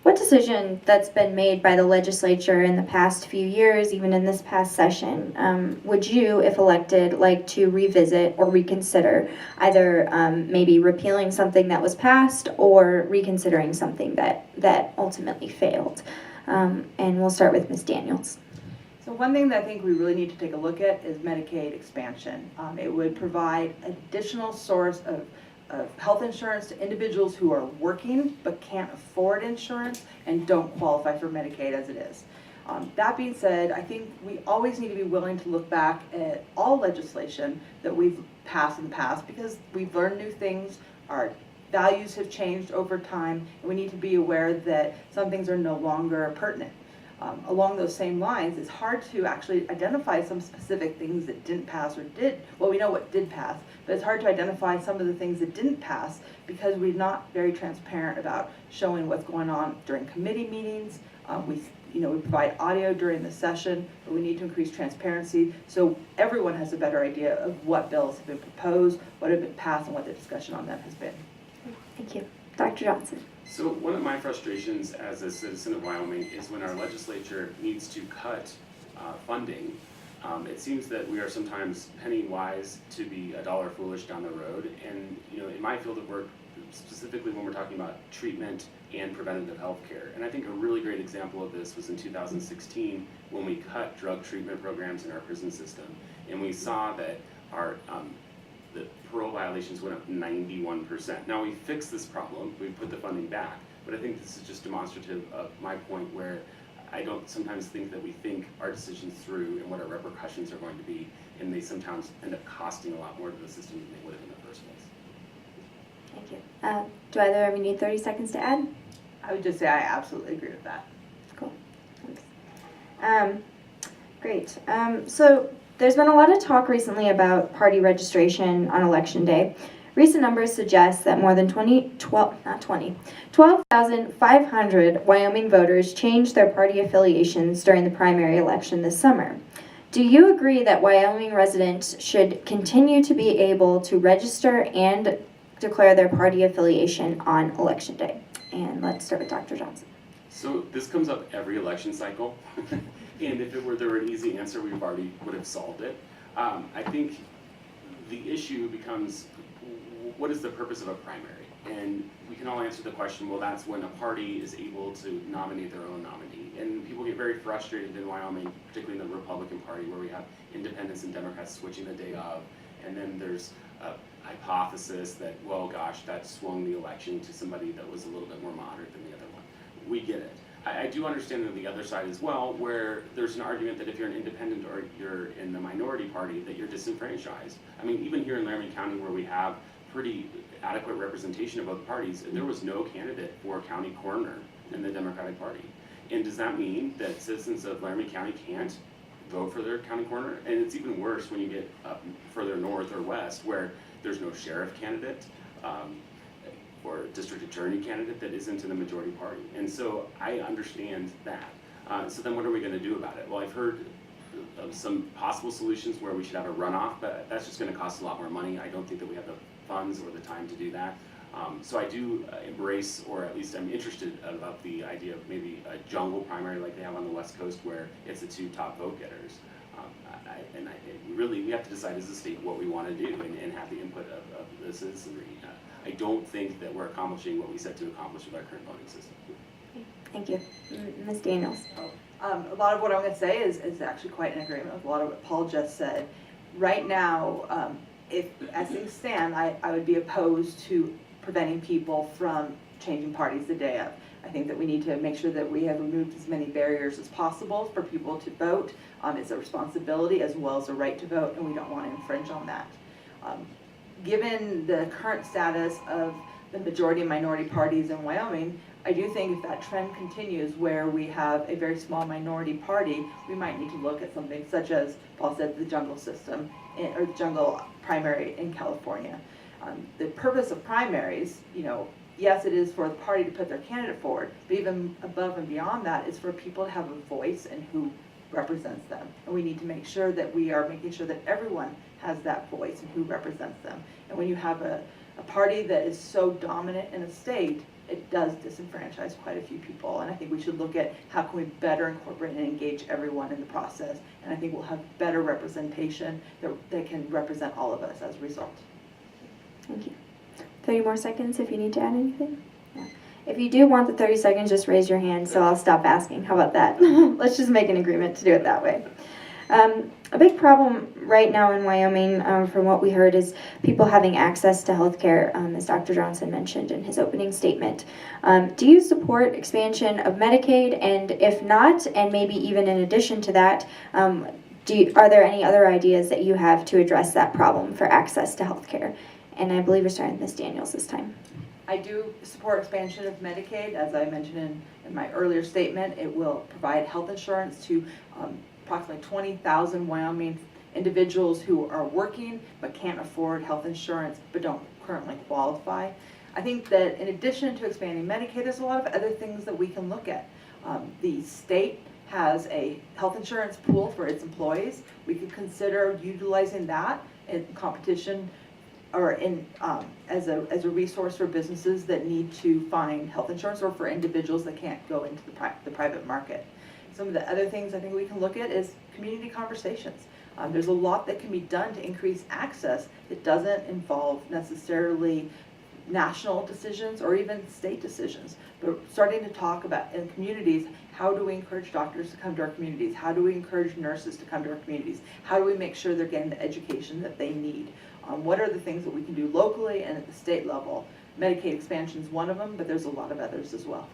What decision that's been made by the legislature in the past few years, even in this past session, would you, if elected, like to revisit or reconsider, either maybe repealing something that was passed or reconsidering something that ultimately failed? And we'll start with Ms. Daniels. So one thing that I think we really need to take a look at is Medicaid expansion. It would provide additional source of health insurance to individuals who are working but can't afford insurance and don't qualify for Medicaid as it is. That being said, I think we always need to be willing to look back at all legislation that we've passed in the past because we've learned new things, our values have changed over time, and we need to be aware that some things are no longer pertinent. Along those same lines, it's hard to actually identify some specific things that didn't pass or did, well, we know what did pass, but it's hard to identify some of the things that didn't pass because we're not very transparent about showing what's going on during committee meetings. We provide audio during the session, but we need to increase transparency so everyone has a better idea of what bills have been proposed, what have been passed, and what the discussion on them has been. Thank you. Dr. Johnson. So one of my frustrations as a citizen of Wyoming is when our legislature needs to cut funding, it seems that we are sometimes penny wise to be a dollar foolish down the road. And in my field of work, specifically when we're talking about treatment and preventative health care. And I think a really great example of this was in 2016 when we cut drug treatment programs in our prison system. And we saw that our the parole violations went up 91%. Now we fixed this problem, we put the funding back, but I think this is just demonstrative of my point where I don't sometimes think that we think our decisions through and what our repercussions are going to be, and they sometimes end up costing a lot more to the system than they would have in the first place. Thank you. Do either of you need 30 seconds to add? I would just say I absolutely agree with that. Cool. Thanks. Great. So there's been a lot of talk recently about party registration on Election Day. Recent numbers suggest that more than 12,500 Wyoming voters changed their party affiliations during the primary election this summer. Do you agree that Wyoming residents should continue to be able to register and declare their party affiliation on Election Day? And let's start with Dr. Johnson. So this comes up every election cycle, and if there were an easy answer, we would have solved it. I think the issue becomes, what is the purpose of a primary? And we can all answer the question, well, that's when a party is able to nominate their own nominee. And people get very frustrated in Wyoming, particularly in the Republican Party, where we have independents and Democrats switching the day of, and then there's a hypothesis that, well, gosh, that swung the election to somebody that was a little bit more moderate than the other one. We get it. I do understand on the other side as well, where there's an argument that if you're an independent or you're in the minority party, that you're disenfranchised. I mean, even here in Laramie County, where we have pretty adequate representation of both parties, there was no candidate for county coroner in the Democratic Party. And does that mean that citizens of Laramie County can't vote for their county coroner? And it's even worse when you get up further north or west, where there's no sheriff candidate or district attorney candidate that isn't in the majority party. And so I understand that. So then what are we going to do about it? Well, I've heard of some possible solutions where we should have a runoff, but that's just going to cost a lot more money. I don't think that we have the funds or the time to do that. So I do embrace, or at least I'm interested about the idea of maybe a jungle primary like they have on the West Coast, where it's the two top vote getters. Really, we have to decide as a state what we want to do and have the input of the citizenry. I don't think that we're accomplishing what we set to accomplish with our current voting system. Thank you. Ms. Daniels. A lot of what I'm going to say is actually quite in agreement with a lot of what Paul just said. Right now, if as things stand, I would be opposed to preventing people from changing parties the day of. I think that we need to make sure that we have removed as many barriers as possible for people to vote. It's a responsibility as well as a right to vote, and we don't want to infringe on that. Given the current status of the majority and minority parties in Wyoming, I do think if that trend continues where we have a very small minority party, we might need to look at something such as, Paul said, the jungle system, or the jungle primary in California. The purpose of primaries, yes, it is for the party to put their candidate forward, but even above and beyond that is for people to have a voice in who represents them. And we need to make sure that we are making sure that everyone has that voice and who represents them. And when you have a party that is so dominant in a state, it does disenfranchise quite a few people. And I think we should look at how can we better incorporate and engage everyone in the process. And I think we'll have better representation that can represent all of us as a result. Thank you. 30 more seconds if you need to add anything. Yeah. If you do want the 30 seconds, just raise your hand so I'll stop asking. How about that? Let's just make an agreement to do it that way. A big problem right now in Wyoming, from what we heard, is people having access to health care, as Dr. Johnson mentioned in his opening statement. Do you support expansion of Medicaid? And if not, and maybe even in addition to that, are there any other ideas that you have to address that problem for access to health care? And I believe we're starting with Ms. Daniels this time. I do support expansion of Medicaid. As I mentioned in my earlier statement, it will provide health insurance to approximately 20,000 Wyoming individuals who are working but can't afford health insurance but don't currently qualify. I think that in addition to expanding Medicaid, there's a lot of other things that we can look at. The state has a health insurance pool for its employees. We could consider utilizing that in competition or in as a resource for businesses that need to find health insurance, or for individuals that can't go into the private market. Some of the other things I think we can look at is community conversations. There's a lot that can be done to increase access that doesn't involve necessarily national decisions or even state decisions, but starting to talk about in communities, how do we encourage doctors to come to our communities? How do we encourage nurses to come to our communities? How do we make sure they're getting the education that they need? What are the things that we can do locally and at the state level? Medicaid expansion is one of them, but there's a lot of others as well.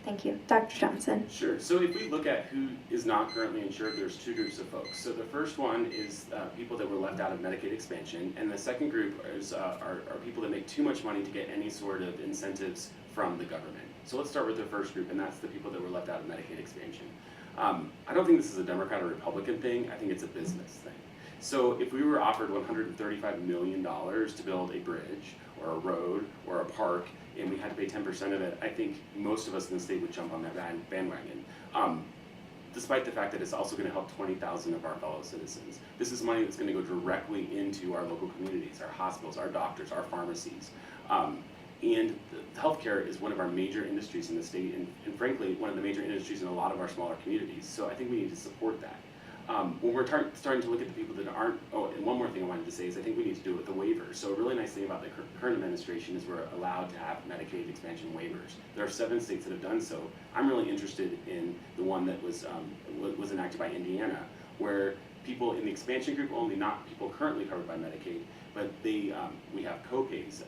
Thank you. Dr. Johnson. Sure. So if we look at who is not currently insured, there's two groups of folks. So the first one is people that were left out of Medicaid expansion, and the second group is, are people that make too much money to get any sort of incentives from the government. So let's start with the first group, and that's the people that were left out of Medicaid expansion. I don't think this is a Democrat or Republican thing. I think it's a business thing. So if we were offered $135 million to build a bridge or a road or a park, and we had to pay 10% of it, I think most of us in the state would jump on that bandwagon. Despite the fact that it's also going to help 20,000 of our fellow citizens. This is money that's going to go directly into our local communities, our hospitals, our doctors, our pharmacies. And healthcare is one of our major industries in the state, and frankly, one of the major industries in a lot of our smaller communities. So I think we need to support that. When we're starting to look at the people that aren't, and one more thing I wanted to say is I think we need to do it with the waivers. So a really nice thing about the current administration is we're allowed to have Medicaid expansion waivers. There are 7 states that have done so. I'm really interested in the one that was enacted by Indiana, where people in the expansion group only, not people currently covered by Medicaid, but we have co-pays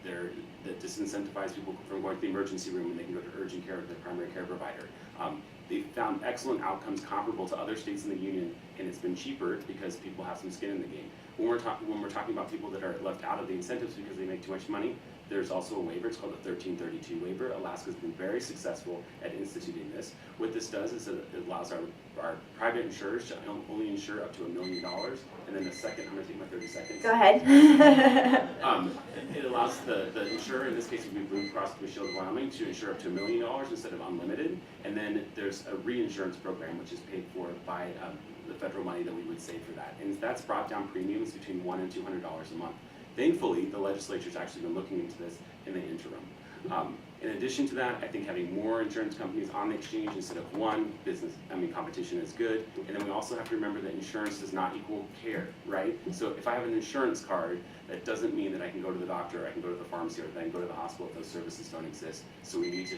that disincentivize people from going to the emergency room when they can go to urgent care with their primary care provider. They found excellent outcomes comparable to other states in the union, and it's been cheaper because people have some skin in the game. When we're talking about people that are left out of the incentives because they make too much money, there's also a waiver. It's called the 1332 waiver. Alaska's been very successful at instituting this. What this does is it allows our private insurers to only insure up to $1 million. And then the second, I'm going to take my 30 seconds. Go ahead. It allows the insurer, in this case it would be Blue Cross Blue Shield of Wyoming, to insure up to $1 million instead of unlimited. And then there's a reinsurance program which is paid for by the federal money that we would save for that. And that's brought down premiums between $100 and $200 a month. Thankfully, the legislature's actually been looking into this in the interim. In addition to that, I think having more insurance companies on the exchange instead of one, competition is good. And then we also have to remember that insurance does not equal care, right? So if I have an insurance card, that doesn't mean that I can go to the doctor, or I can go to the pharmacy, or then go to the hospital if those services don't exist. So we need to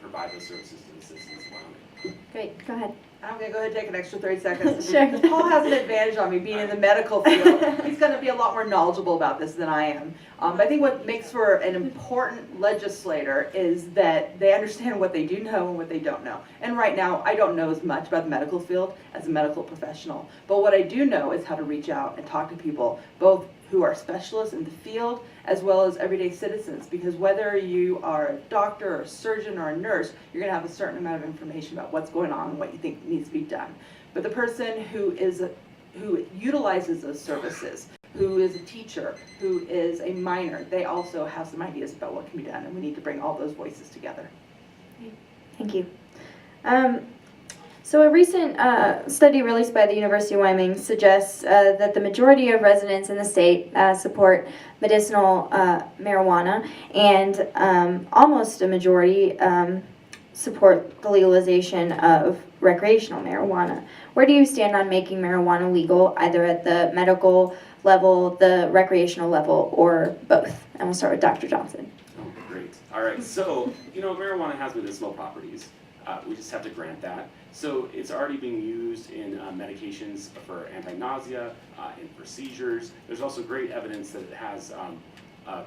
provide those services to the citizens of Wyoming. Great, go ahead. I'm gonna go ahead and take an extra 30 seconds. Sure. Because Paul has an advantage on me being in the medical field. He's gonna be a lot more knowledgeable about this than I am. But I think what makes for an important legislator is that they understand what they do know and what they don't know. And right now, I don't know as much about the medical field as a medical professional. But what I do know is how to reach out and talk to people, both who are specialists in the field as well as everyday citizens, because whether you are a doctor or a surgeon or a nurse, you're going to have a certain amount of information about what's going on and what you think needs to be done. But the person who utilizes those services, who is a teacher, who is a miner, they also have some ideas about what can be done, and we need to bring all those voices together. Thank you. So a recent study released by the University of Wyoming suggests that the majority of residents in the state support medicinal marijuana, and almost a majority support the legalization of recreational marijuana. Where do you stand on making marijuana legal, either at the medical level, the recreational level, or both? And we'll start with Dr. Johnson. Oh, great. All right, so, marijuana has medicinal properties. We just have to grant that. So it's already being used in medications for anti-nausea, and for seizures. There's also great evidence that it has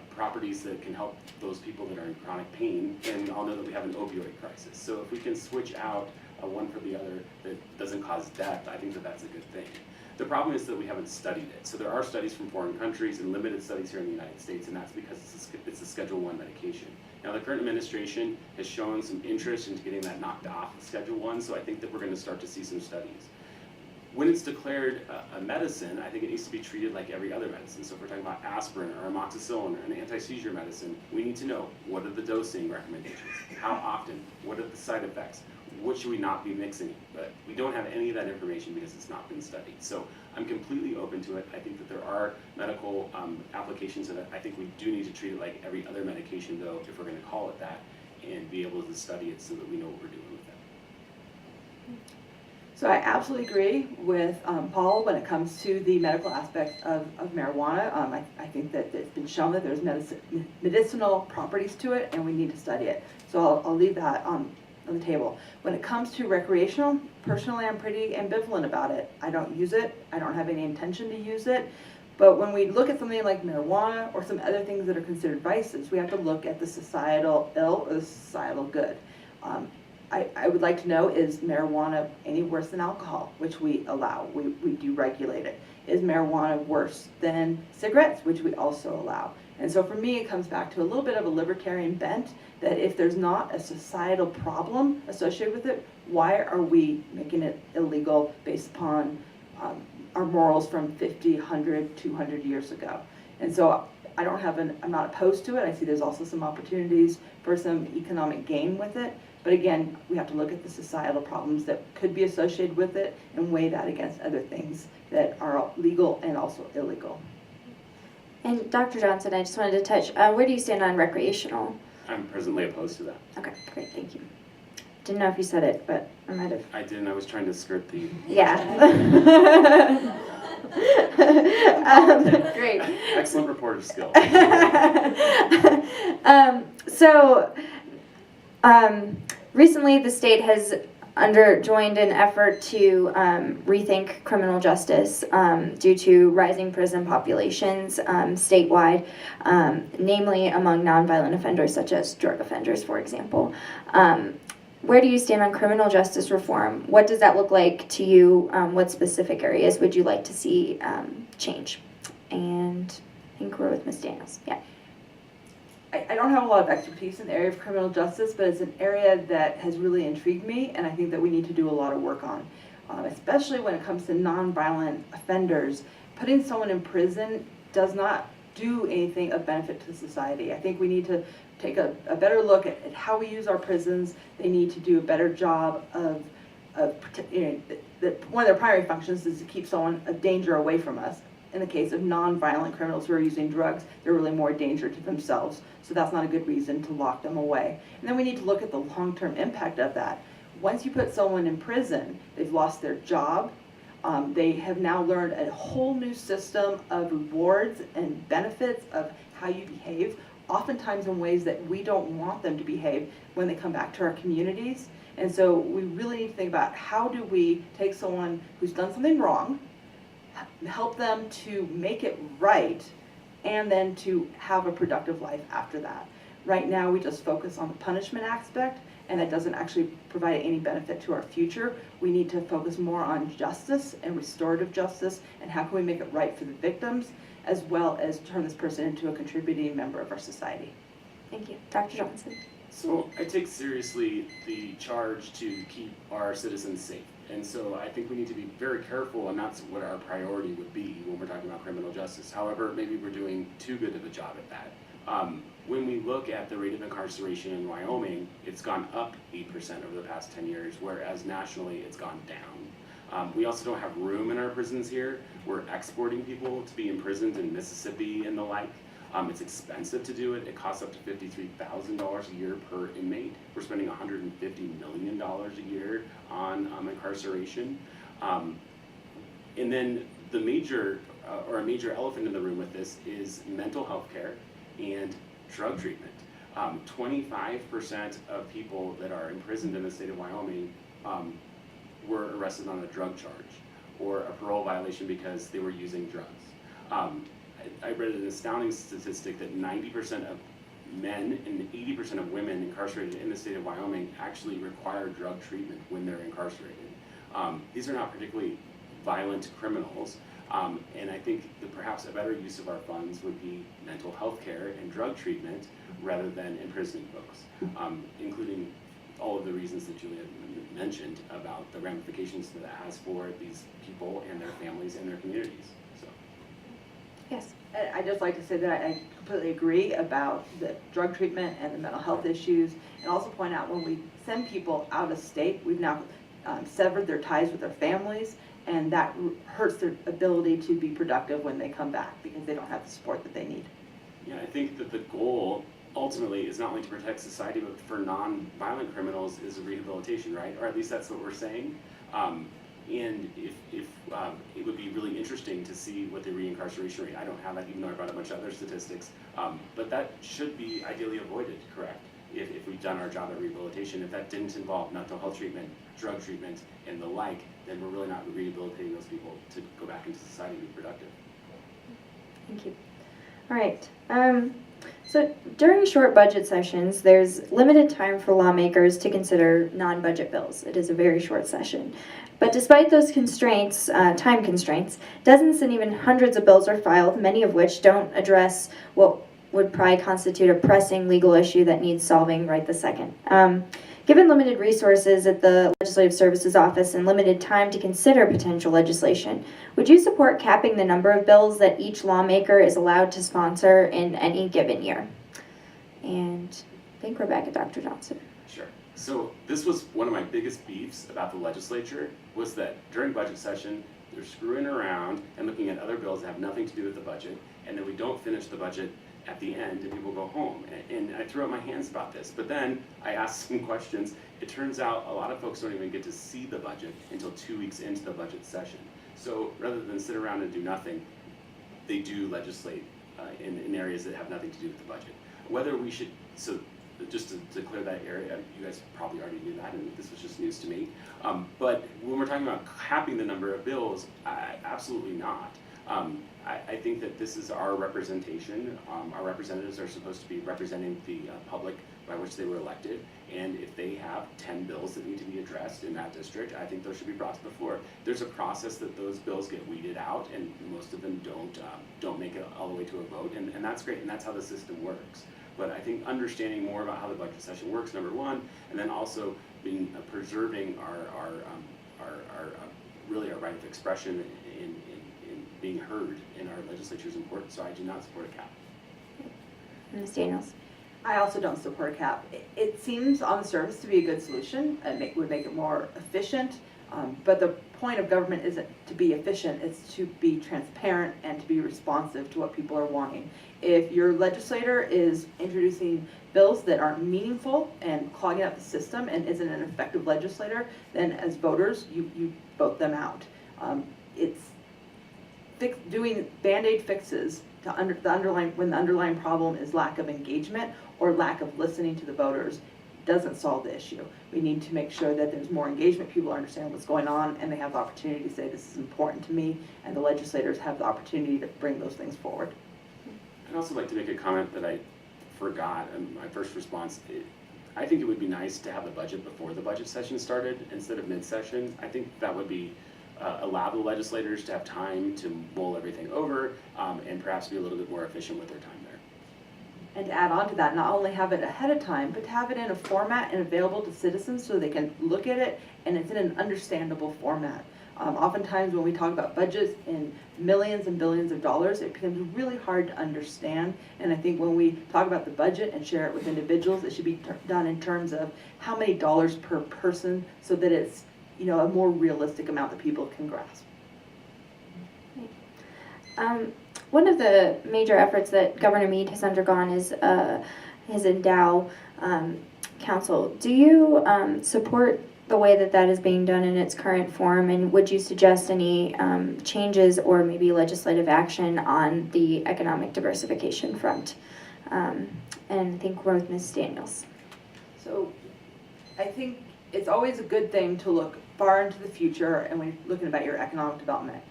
properties that can help those people that are in chronic pain, and I'll know that we have an opioid crisis. So if we can switch out one for the other that doesn't cause death, I think that that's a good thing. The problem is that we haven't studied it. So there are studies from foreign countries and limited studies here in the United States, and that's because it's a Schedule I medication. Now, the current administration has shown some interest into getting that knocked off of Schedule I, so I think that we're going to start to see some studies. When it's declared a medicine, I think it needs to be treated like every other medicine. So if we're talking about aspirin or amoxicillin or an anti-seizure medicine, we need to know what are the dosing recommendations, how often, what are the side effects, what should we not be mixing? But we don't have any of that information because it's not been studied. So I'm completely open to it. I think that there are medical applications that I think we do need to treat it like every other medication, though, if we're going to call it that, and be able to study it so that we know what we're doing with it. So I absolutely agree with Paul when it comes to the medical aspect of marijuana. I think that it's been shown that there's medicinal properties to it, and we need to study it. So I'll leave that on the table. When it comes to recreational, personally I'm pretty ambivalent about it. I don't use it. I don't have any intention to use it. But when we look at something like marijuana or some other things that are considered vices, we have to look at the societal ill or the societal good. I would like to know, is marijuana any worse than alcohol, which we allow, we do regulate it? Is marijuana worse than cigarettes, which we also allow? And so for me, it comes back to a little bit of a libertarian bent, that if there's not a societal problem associated with it, why are we making it illegal based upon our morals from 50, 100, 200 years ago? And so I'm not opposed to it. I see there's also some opportunities for some economic gain with it. But again, we have to look at the societal problems that could be associated with it and weigh that against other things that are legal and also illegal. And Dr. Johnson, I just wanted to touch, where do you stand on recreational? I'm presently opposed to that. Okay, great, thank you. Didn't know if you said it, but I might have. I didn't. I was trying to skirt the... Yeah. Great. Excellent reporter skill. Recently the state has joined an effort to rethink criminal justice due to rising prison populations statewide, namely among nonviolent offenders such as drug offenders, for example. Where do you stand on criminal justice reform? What does that look like to you? What specific areas would you like to see change? And I think we're with Ms. Daniels. Yeah. I don't have a lot of expertise in the area of criminal justice, but it's an area that has really intrigued me, and I think that we need to do a lot of work on, especially when it comes to nonviolent offenders. Putting someone in prison does not do anything of benefit to society. I think we need to take a better look at how we use our prisons. They need to do a better job of one of their primary functions is to keep someone of danger away from us. In the case of non-violent criminals who are using drugs, they're really more a danger to themselves. So that's not a good reason to lock them away. And then we need to look at the long-term impact of that. Once you put someone in prison, they've lost their job. They have now learned a whole new system of rewards and benefits of how you behave, oftentimes in ways that we don't want them to behave when they come back to our communities. And so we really need to think about how do we take someone who's done something wrong, help them to make it right, and then to have a productive life after that. Right now, we just focus on the punishment aspect, and that doesn't actually provide any benefit to our future. We need to focus more on justice and restorative justice, and how can we make it right for the victims, as well as turn this person into a contributing member of our society. Thank you. Dr. Johnson. So I take seriously the charge to keep our citizens safe. And so I think we need to be very careful, and that's what our priority would be when we're talking about criminal justice. However, maybe we're doing too good of a job at that. When we look at the rate of incarceration in Wyoming, it's gone up 8% over the past 10 years, whereas nationally it's gone down. We also don't have room in our prisons here. We're exporting people to be imprisoned in Mississippi and the like. It's expensive to do it. It costs up to $53,000 a year per inmate. We're spending $150 million a year on incarceration. And then the major elephant in the room with this is mental health care and drug treatment. 25% of people that are imprisoned in the state of Wyoming were arrested on a drug charge or a parole violation because they were using drugs. I read an astounding statistic that 90% of men and 80% of women incarcerated in the state of Wyoming actually require drug treatment when they're incarcerated. These are not particularly violent criminals, and I think that perhaps a better use of our funds would be mental health care and drug treatment rather than imprisoning folks, including all of the reasons that Julia mentioned about the ramifications that has for these people and their families and their communities. So. Yes. I'd just like to say that I completely agree about the drug treatment and the mental health issues, and also point out when we send people out of state, we've now severed their ties with their families, and that hurts their ability to be productive when they come back because they don't have the support that they need. Yeah, I think that the goal ultimately is not only to protect society, but for non-violent criminals is rehabilitation, right? Or at least that's what we're saying. And if it would be really interesting to see what the reincarceration rate, I don't have that even though I brought a bunch of other statistics, but that should be ideally avoided, correct? If we've done our job at rehabilitation. If that didn't involve mental health treatment, drug treatment, and the like, then we're really not rehabilitating those people to go back into society and be productive. Thank you. All right. So during short budget sessions, there's limited time for lawmakers to consider non-budget bills. It is a very short session. But despite those constraints, time constraints, dozens and even hundreds of bills are filed, many of which don't address what would probably constitute a pressing legal issue that needs solving right this second. Given limited resources at the Legislative Services Office and limited time to consider potential legislation, would you support capping the number of bills that each lawmaker is allowed to sponsor in any given year? And I think we're back at Dr. Johnson. Sure. So this was one of my biggest beefs about the legislature, was that during budget session, they're screwing around and looking at other bills that have nothing to do with the budget, and then we don't finish the budget at the end and people go home. And I threw up my hands about this, but then I asked some questions. It turns out a lot of folks don't even get to see the budget until 2 weeks into the budget session. So rather than sit around and do nothing, they do legislate in areas that have nothing to do with the budget. Whether we should, so just to clear that area, you guys probably already knew that, and this was just news to me. But when we're talking about capping the number of bills, absolutely not. I think that this is our representation. Our representatives are supposed to be representing the public by which they were elected, and if they have 10 bills that need to be addressed in that district, I think those should be brought to the floor. There's a process that those bills get weeded out, and most of them don't make it all the way to a vote, and that's great, and that's how the system works. But I think understanding more about how the budget session works, number one, and then also being preserving our really our right of expression in being heard in our legislature is important. So I do not support a cap. Ms. Daniels. I also don't support a cap. It seems on the surface to be a good solution. It would make it more efficient. But the point of government isn't to be efficient, it's to be transparent and to be responsive to what people are wanting. If your legislator is introducing bills that aren't meaningful and clogging up the system and isn't an effective legislator, then as voters, you vote them out. It's doing Band-Aid fixes to when the underlying problem is lack of engagement or lack of listening to the voters doesn't solve the issue. We need to make sure that there's more engagement, people understand what's going on, and they have the opportunity to say this is important to me, and the legislators have the opportunity to bring those things forward. I'd also like to make a comment that I forgot in my first response. I think it would be nice to have the budget before the budget session started instead of mid-session. I think that would be allow the legislators to have time to mull everything over and perhaps be a little bit more efficient with their time there. And to add on to that, not only have it ahead of time, but to have it in a format and available to citizens so they can look at it and it's in an understandable format. Oftentimes when we talk about budgets in millions and billions of dollars, it becomes really hard to understand. And I think when we talk about the budget and share it with individuals, it should be done in terms of how many dollars per person so that it's a more realistic amount that people can grasp. One of the major efforts that Governor Meade has undergone is his Endow Council. Do you support the way that is being done in its current form, and would you suggest any changes or maybe legislative action on the economic diversification front? And I think we're with Ms. Daniels. So I think it's always a good thing to look far into the future and when you're looking about your economic development.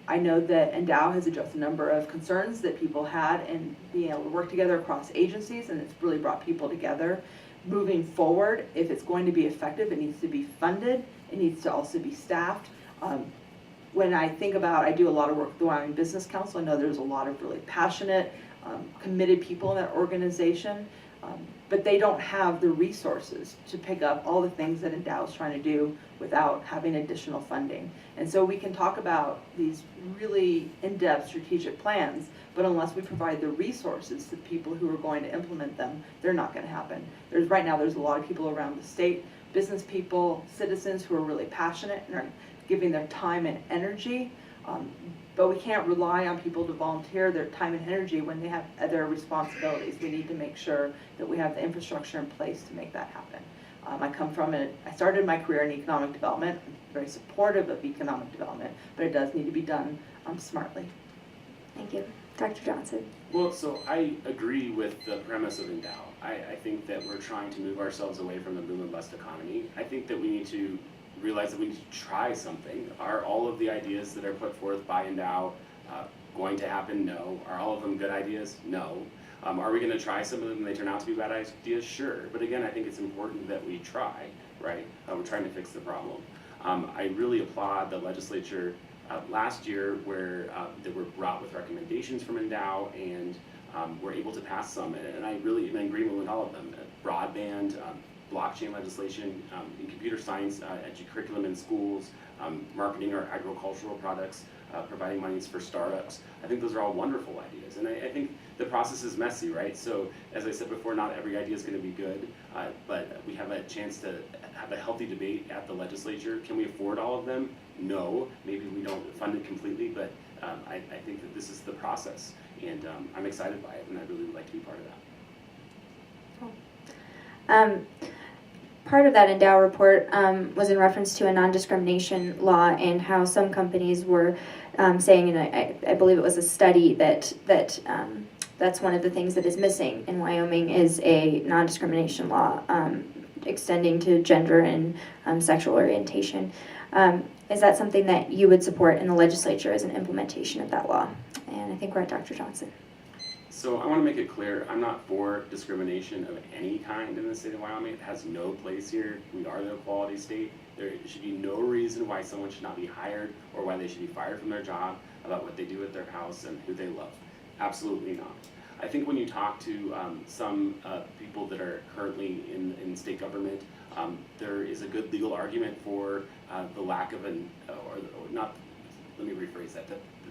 I know that Endow has addressed a number of concerns that people had in being able to work together across agencies, and it's really brought people together. Moving forward, if it's going to be effective, it needs to be funded. It needs to also be staffed. When I think about, I do a lot of work with the Wyoming Business Council. I know there's a lot of really passionate, committed people in that organization, but they don't have the resources to pick up all the things that Endow is trying to do without having additional funding. And so we can talk about these really in-depth strategic plans, but unless we provide the resources to the people who are going to implement them, they're not going to happen. Right now there's a lot of people around the state, business people, citizens who are really passionate and are giving their time and energy, but we can't rely on people to volunteer their time and energy when they have other responsibilities. We need to make sure that we have the infrastructure in place to make that happen. I started my career in economic development. I'm very supportive of economic development, but it does need to be done smartly. Thank you. Dr. Johnson. Well, so I agree with the premise of Endow. I think that we're trying to move ourselves away from the boom and bust economy. I think that we need to realize that we need to try something. Are all of the ideas that are put forth by Endow going to happen? No. Are all of them good ideas? No. Are we going to try some of them and they turn out to be bad ideas? Sure. But again, I think it's important that we try, right? We're trying to fix the problem. I really applaud the legislature last year where they were brought with recommendations from Endow and were able to pass some. And I really am in agreement with all of them. Broadband, blockchain legislation, in computer science, curriculum in schools, marketing our agricultural products, providing monies for startups. I think those are all wonderful ideas. And I think the process is messy, right? So as I said before, not every idea is going to be good, but we have a chance to have a healthy debate at the legislature. Can we afford all of them? No. Maybe we don't fund it completely, but I think that this is the process. And I'm excited by it, and I really would like to be part of that. Part of that Endow report was in reference to a non-discrimination law and how some companies were saying, and I believe it was a study, that that's one of the things that is missing in Wyoming is a non-discrimination law extending to gender and sexual orientation. Is that something that you would support in the legislature as an implementation of that law? And I think we're at Dr. Johnson. So I want to make it clear, I'm not for discrimination of any kind in the state of Wyoming. It has no place here. We are the equality state. There should be no reason why someone should not be hired or why they should be fired from their job about what they do at their house and who they love. Absolutely not. I think when you talk to some people that are currently in state government, there is a good legal argument for the lack of let me rephrase that.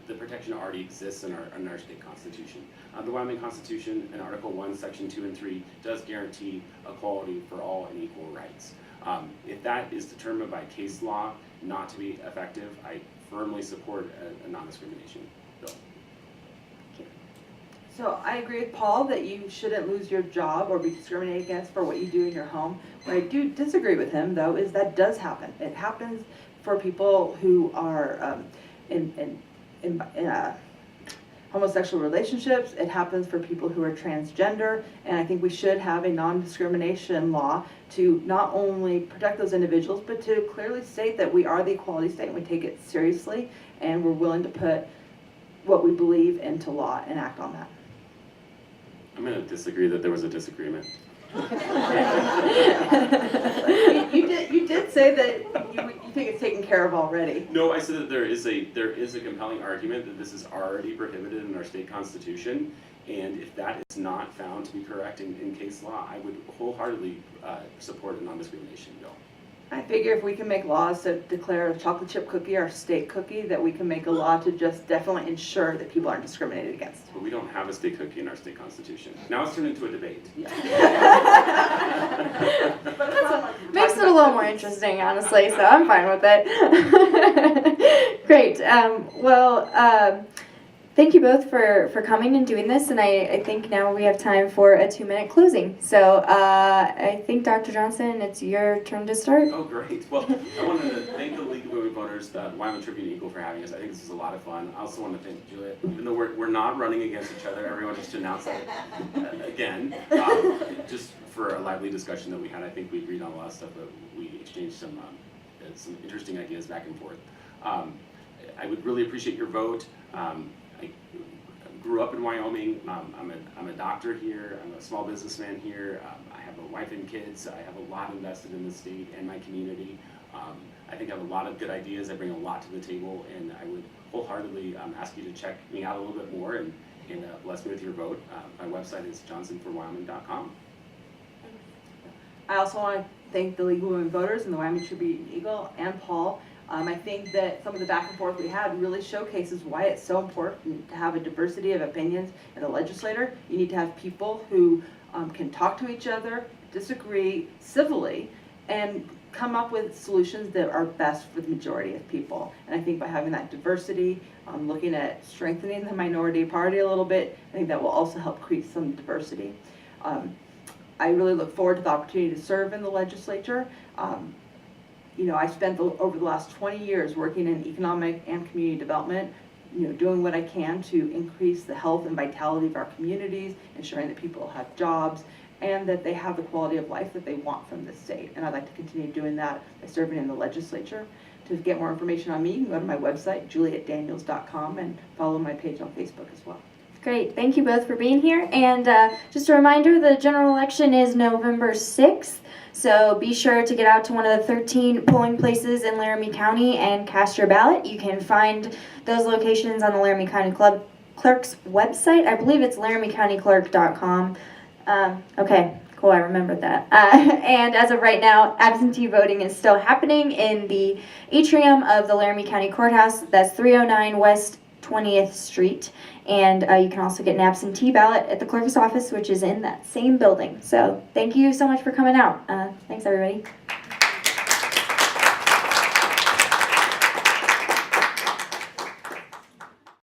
The protection already exists in our state constitution. The Wyoming Constitution in Article 1, Section 2 and 3 does guarantee equality for all and equal rights. If that is determined by case law not to be effective, I firmly support a non-discrimination bill. So I agree with Paul that you shouldn't lose your job or be discriminated against for what you do in your home. What I do disagree with him, though, is that does happen. It happens for people who are in homosexual relationships. It happens for people who are transgender, and I think we should have a non-discrimination law to not only protect those individuals, but to clearly state that we are the equality state and we take it seriously, and we're willing to put what we believe into law and act on that. I'm going to disagree that there was a disagreement. You did say that you think it's taken care of already. No, I said that there is a compelling argument that this is already prohibited in our state constitution, and if that is not found to be correct in case law, I would wholeheartedly support a non-discrimination bill. I figure if we can make laws to declare a chocolate chip cookie our state cookie, that we can make a law to just definitely ensure that people aren't discriminated against. But we don't have a state cookie in our state constitution. Now it's turned into a debate. Makes it a little more interesting, honestly, so I'm fine with it. Great. Thank you both for coming and doing this, and I think now we have time for a 2-minute closing. So I think, Dr. Johnson, it's your turn to start. Oh, great. Well, I wanted to thank the League of Women Voters, the Wyoming Tribune Eagle, for having us. I think this is a lot of fun. I also want to thank Juliet. Even though we're not running against each other, everyone just to announce that again, just for a lively discussion that we had. I think we agreed on a lot of stuff, but we exchanged some interesting ideas back and forth. I would really appreciate your vote. I grew up in Wyoming. I'm a doctor here. I'm a small businessman here. I have a wife and kids. I have a lot invested in the state and my community. I think I have a lot of good ideas. I bring a lot to the table, and I would wholeheartedly ask you to check me out a little bit more and bless me with your vote. My website is johnsonforwyoming.com. I also want to thank the League of Women Voters and the Wyoming Tribune Eagle and Paul. I think that some of the back and forth we had really showcases why it's so important to have a diversity of opinions in the legislature. You need to have people who can talk to each other, disagree civilly, and come up with solutions that are best for the majority of people. And I think by having that diversity, looking at strengthening the minority party a little bit, I think that will also help create some diversity. I really look forward to the opportunity to serve in the legislature. I spent over the last 20 years working in economic and community development, doing what I can to increase the health and vitality of our communities, ensuring that people have jobs, and that they have the quality of life that they want from the state. And I'd like to continue doing that by serving in the legislature. To get more information on me, you can go to my website, julietdaniels.com, and follow my page on Facebook as well. Great. Thank you both for being here. And just a reminder, the general election is November 6th. So be sure to get out to one of the 13 polling places in Laramie County and cast your ballot. You can find those locations on the Laramie County Clerk's website. I believe it's laramiecountyclerk.com. Okay, cool, I remembered that. And as of right now, absentee voting is still happening in the atrium of the Laramie County Courthouse. That's 309 West 20th Street. And you can also get an absentee ballot at the clerk's office, which is in that same building. So thank you so much for coming out. Thanks, everybody.